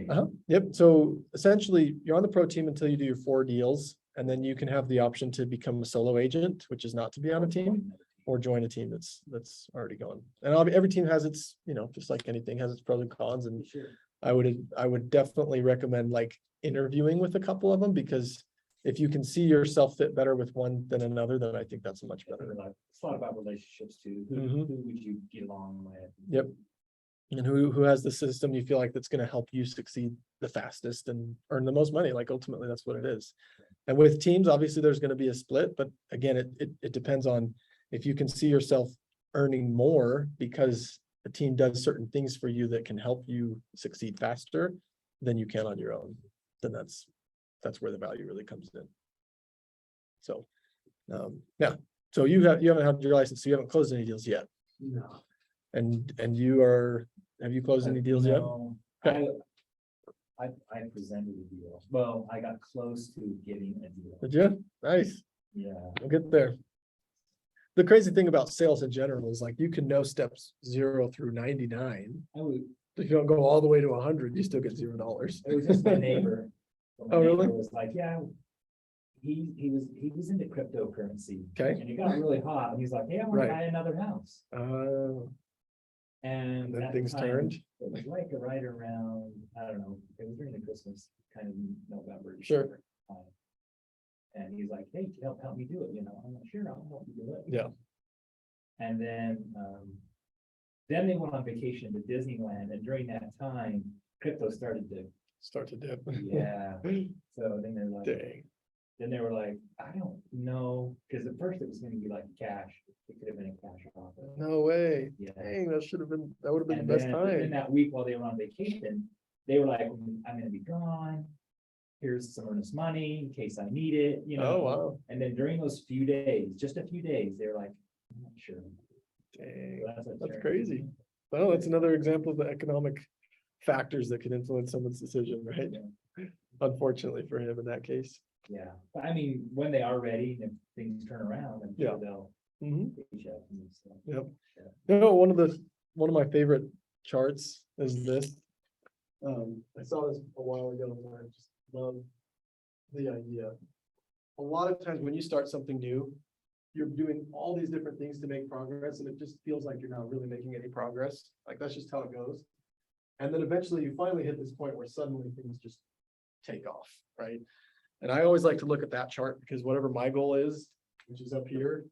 Yep, so essentially, you're on the pro team until you do your 4 deals, and then you can have the option to become a solo agent, which is not to be on a team, or join a team that's already going. And every team has its, just like anything, has its pros and cons, and Sure. I would definitely recommend like interviewing with a couple of them, because if you can see yourself fit better with one than another, then I think that's a much better. It's a lot about relationships too. Mhm. Who would you get along with? Yep. And who has the system you feel like that's going to help you succeed the fastest and earn the most money. Like ultimately that's what it is. And with teams, obviously there's going to be a split, but again, it depends on if you can see yourself earning more because a team does certain things for you that can help you succeed faster than you can on your own. Then that's where the value really comes in. So, yeah. So you haven't had your license, so you haven't closed any deals yet. No. And have you closed any deals yet? No, Okay. I presented a deal. Well, I got close to getting a deal. Did you? Nice. Yeah. We'll get there. The crazy thing about sales in general is like you can know steps 0 through 99. I would, If you don't go all the way to 100, you still get $0. it was just my neighbor. My Oh, really? neighbor was like, yeah. He was into cryptocurrency. Okay. And it got really hot. And he's like, hey, I want Right. to buy another house. And And then at things the time, turned. It was like right around, I don't know, it was during the Christmas kind of November. Sure. December time. And he's like, hey, help me do it, I'm like, sure, I'll help you do it. Yeah. And then they went on vacation to Disneyland, and during that time, crypto started to, Start to dip. yeah. So then they're like, Dang. then they were like, I don't know, because at first it was gonna be like cash, it could have been a cash offer. No way. Yeah. Dang, that would have been And the best then in time. that week while they were on vacation, they were like, I'm gonna be gone. Here's some earnest money in case I need it, Oh, wow. And then during those few days, just a few days, they were like, I'm not sure. Dang. So what That's they're- crazy. Well, that's another example of the economic factors that could influence someone's decision, right? Unfortunately for him in that case. Yeah, but I mean, when they are ready, and if things turn around, I'm Yeah. sure they'll. Mhm. reach out to me, so. Yep. One of my favorite charts is this. I saw this a while ago and I just love the idea. A lot of times when you start something new, you're doing all these different things to make progress and it just feels like you're not really making any progress. Like that's just how it goes. And then eventually you finally hit this point where suddenly things just take off, right? And I always like to look at that chart because whatever my goal is, which is up here,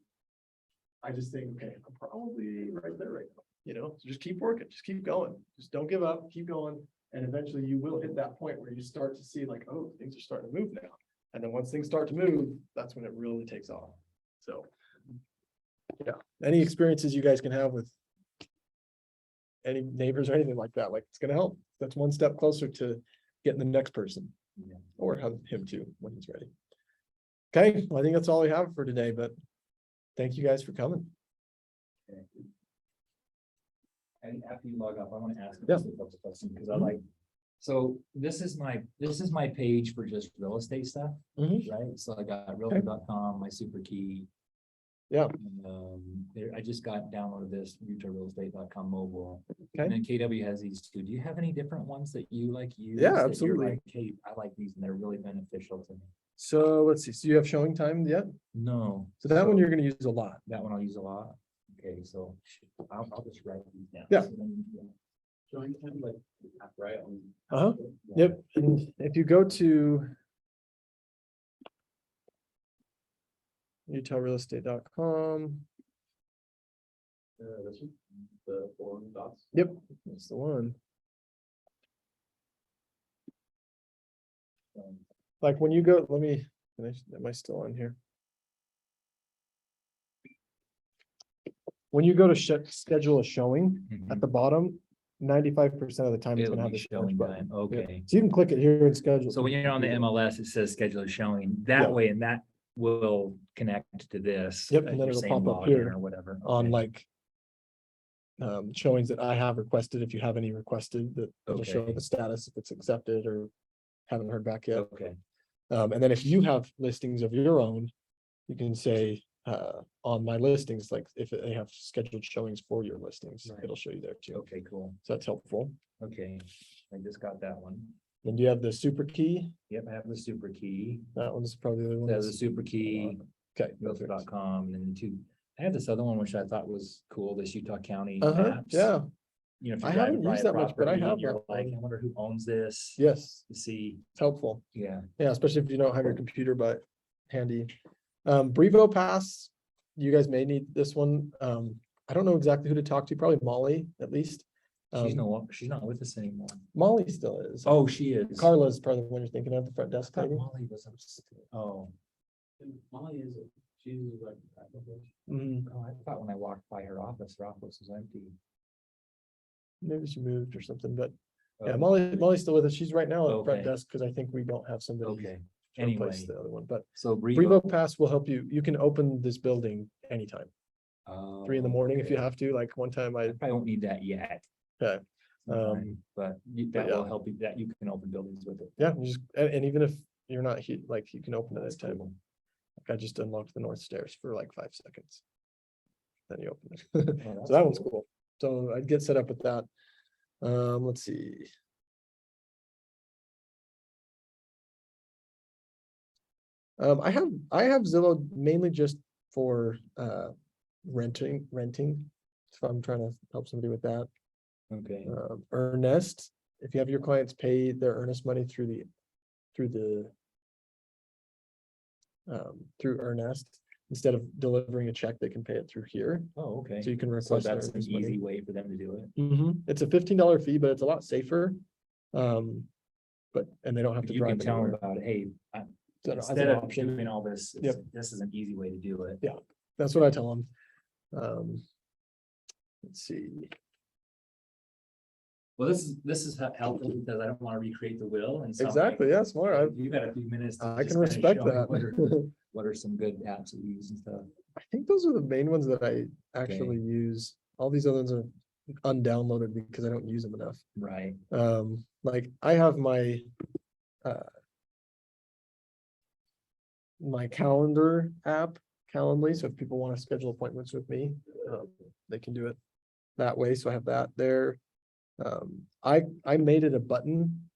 I just think, okay, I'm probably right there right now. you know, so just keep working, just keep going, just don't give up, keep going. And eventually you will hit that point where you start to see like, oh, things are starting to move now. And then once things start to move, that's when it really takes off. So. Yeah, any experiences you guys can have with any neighbors or anything like that, like it's gonna help. That's one step closer to getting the next person. Yeah. Or have him too, when he's ready. Okay, well, I think that's all we have for today, but thank you guys for coming. And after you log off, I want to ask. Yeah. A question, because I like, so this is my page for just real estate stuff, Mhm. right? So I got realtor.com, my super key. Yeah. I just got downloaded this realtorrealestate.com mobile. Okay. And then KW has these too. Do you have any different ones that you like use? Yeah, that you're absolutely. like, hey, I like these and they're really beneficial to me. So let's see, so you have showing time yet? No. So that one you're gonna use a lot. That one I'll use a lot. Okay, so I'll just write these down. Yeah. So then, Showing time, like, right on. Uh-huh. Yep, and if you go to utahrealestate.com, This one, the forum dots. yep, that's the one. Like when you go, am I still on here? When you go to schedule a showing at the bottom, 95% of the time it's It'll gonna have be the showing showing button. time, okay. So you can click it here and schedule. So when you're on the MLS, it says schedule a showing that Yeah. way, and that will connect to this. Yep, as and then you're it'll saying, pop up log in here or whatever. on Okay. like showings that I have requested, if you have any requested, that it'll show Okay. the status if it's accepted or haven't heard back yet. Okay, And then if you have listings of your own, you can say on my listings, like if they have scheduled showings for your listings, Right. it'll show you there too. okay, cool. So that's helpful. Okay, I just got that one. Then you have the super key. Yep, I have the super key. That one's probably the other one. There's a that's- super key, Okay. perfect. realtor.com, and then two. I have this other one, which I thought was cool, this Utah County Uh-huh, maps. yeah, You know, if I you drive haven't by used a that much, but I property, have you're that like, one. I wonder who owns this. yes, To see, it's helpful. yeah. Yeah, especially if you don't have your computer, but handy. Brevo Pass, you guys may need this one. I don't know exactly who to talk to, probably Molly at least. She's not with us anymore. Molly still is. Oh, she is. Carla's probably the one you're thinking of, the front I desk thought lady. Molly was oh, And Molly is, she's like. Mhm. oh, I thought when I walked by her office was empty. Maybe she moved or something, but yeah, Oh, Molly's still with us. She's right now at front Okay. desk because I think we don't have somebody Okay, to anyway, replace the other one, but so Brevo Brevo. Pass will help you. You can open this building anytime, 3 in the morning if you have to. Like one time I probably won't need that yet. Okay. sometime, But that yeah. will help you, that you can open buildings with it. yeah, and even if you're not, like you can open it That's at time. cool. Like I just unlocked the north stairs for like 5 seconds. Then you open it. Oh, So that's that one's cool. So I'd get set up with that. Let's see. I have Zillow mainly just for renting. So I'm trying to help somebody with that. Okay, Earnest, if you have your clients pay their earnest money through Earnest, instead of delivering a check, they can pay it through here. oh, okay. So you can So request. that's an earnest easy money. way for them to do it. It's a $15 fee, but it's a lot safer. And they don't have to You can drive tell them anywhere. about, hey, So as instead an of option, doing all this, Yep. this is an easy way to do it. Yeah. That's what I tell them. Let's see. Well, this is helpful because I don't want to recreate the will and. so I'm like, Exactly, yeah, smart. You got a few minutes. to I just can kinda respect show me that. What are some good apps that you use and stuff? I think those are the main ones that I actually use. All these other ones are undownloaded because I don't use them enough. Right, Like I have my calendar app, Calendly, so if people want to schedule appointments with me, they can do it that way, so I have that there. I made it a button.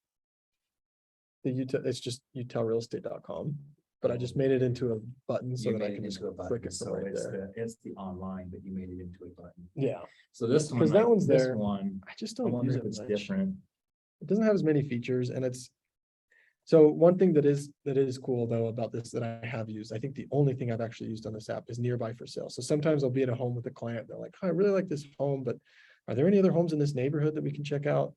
It's just utahrealestate.com, but I just made it into a button so you that I made can it just into a click button, it from so right it's there. it's the online, but you made it into a button. Yeah, So this one. 'Cause that like, one's this there. One, I just I don't wonder use if it it's much. different. It doesn't have as many features and so one thing that is cool though about this that I have used, I think the only thing I've actually used on this app is nearby for sale. So sometimes I'll be at a home with a client, they're like, "Oh, I really like this home, but are there any other homes in this neighborhood that we can check out?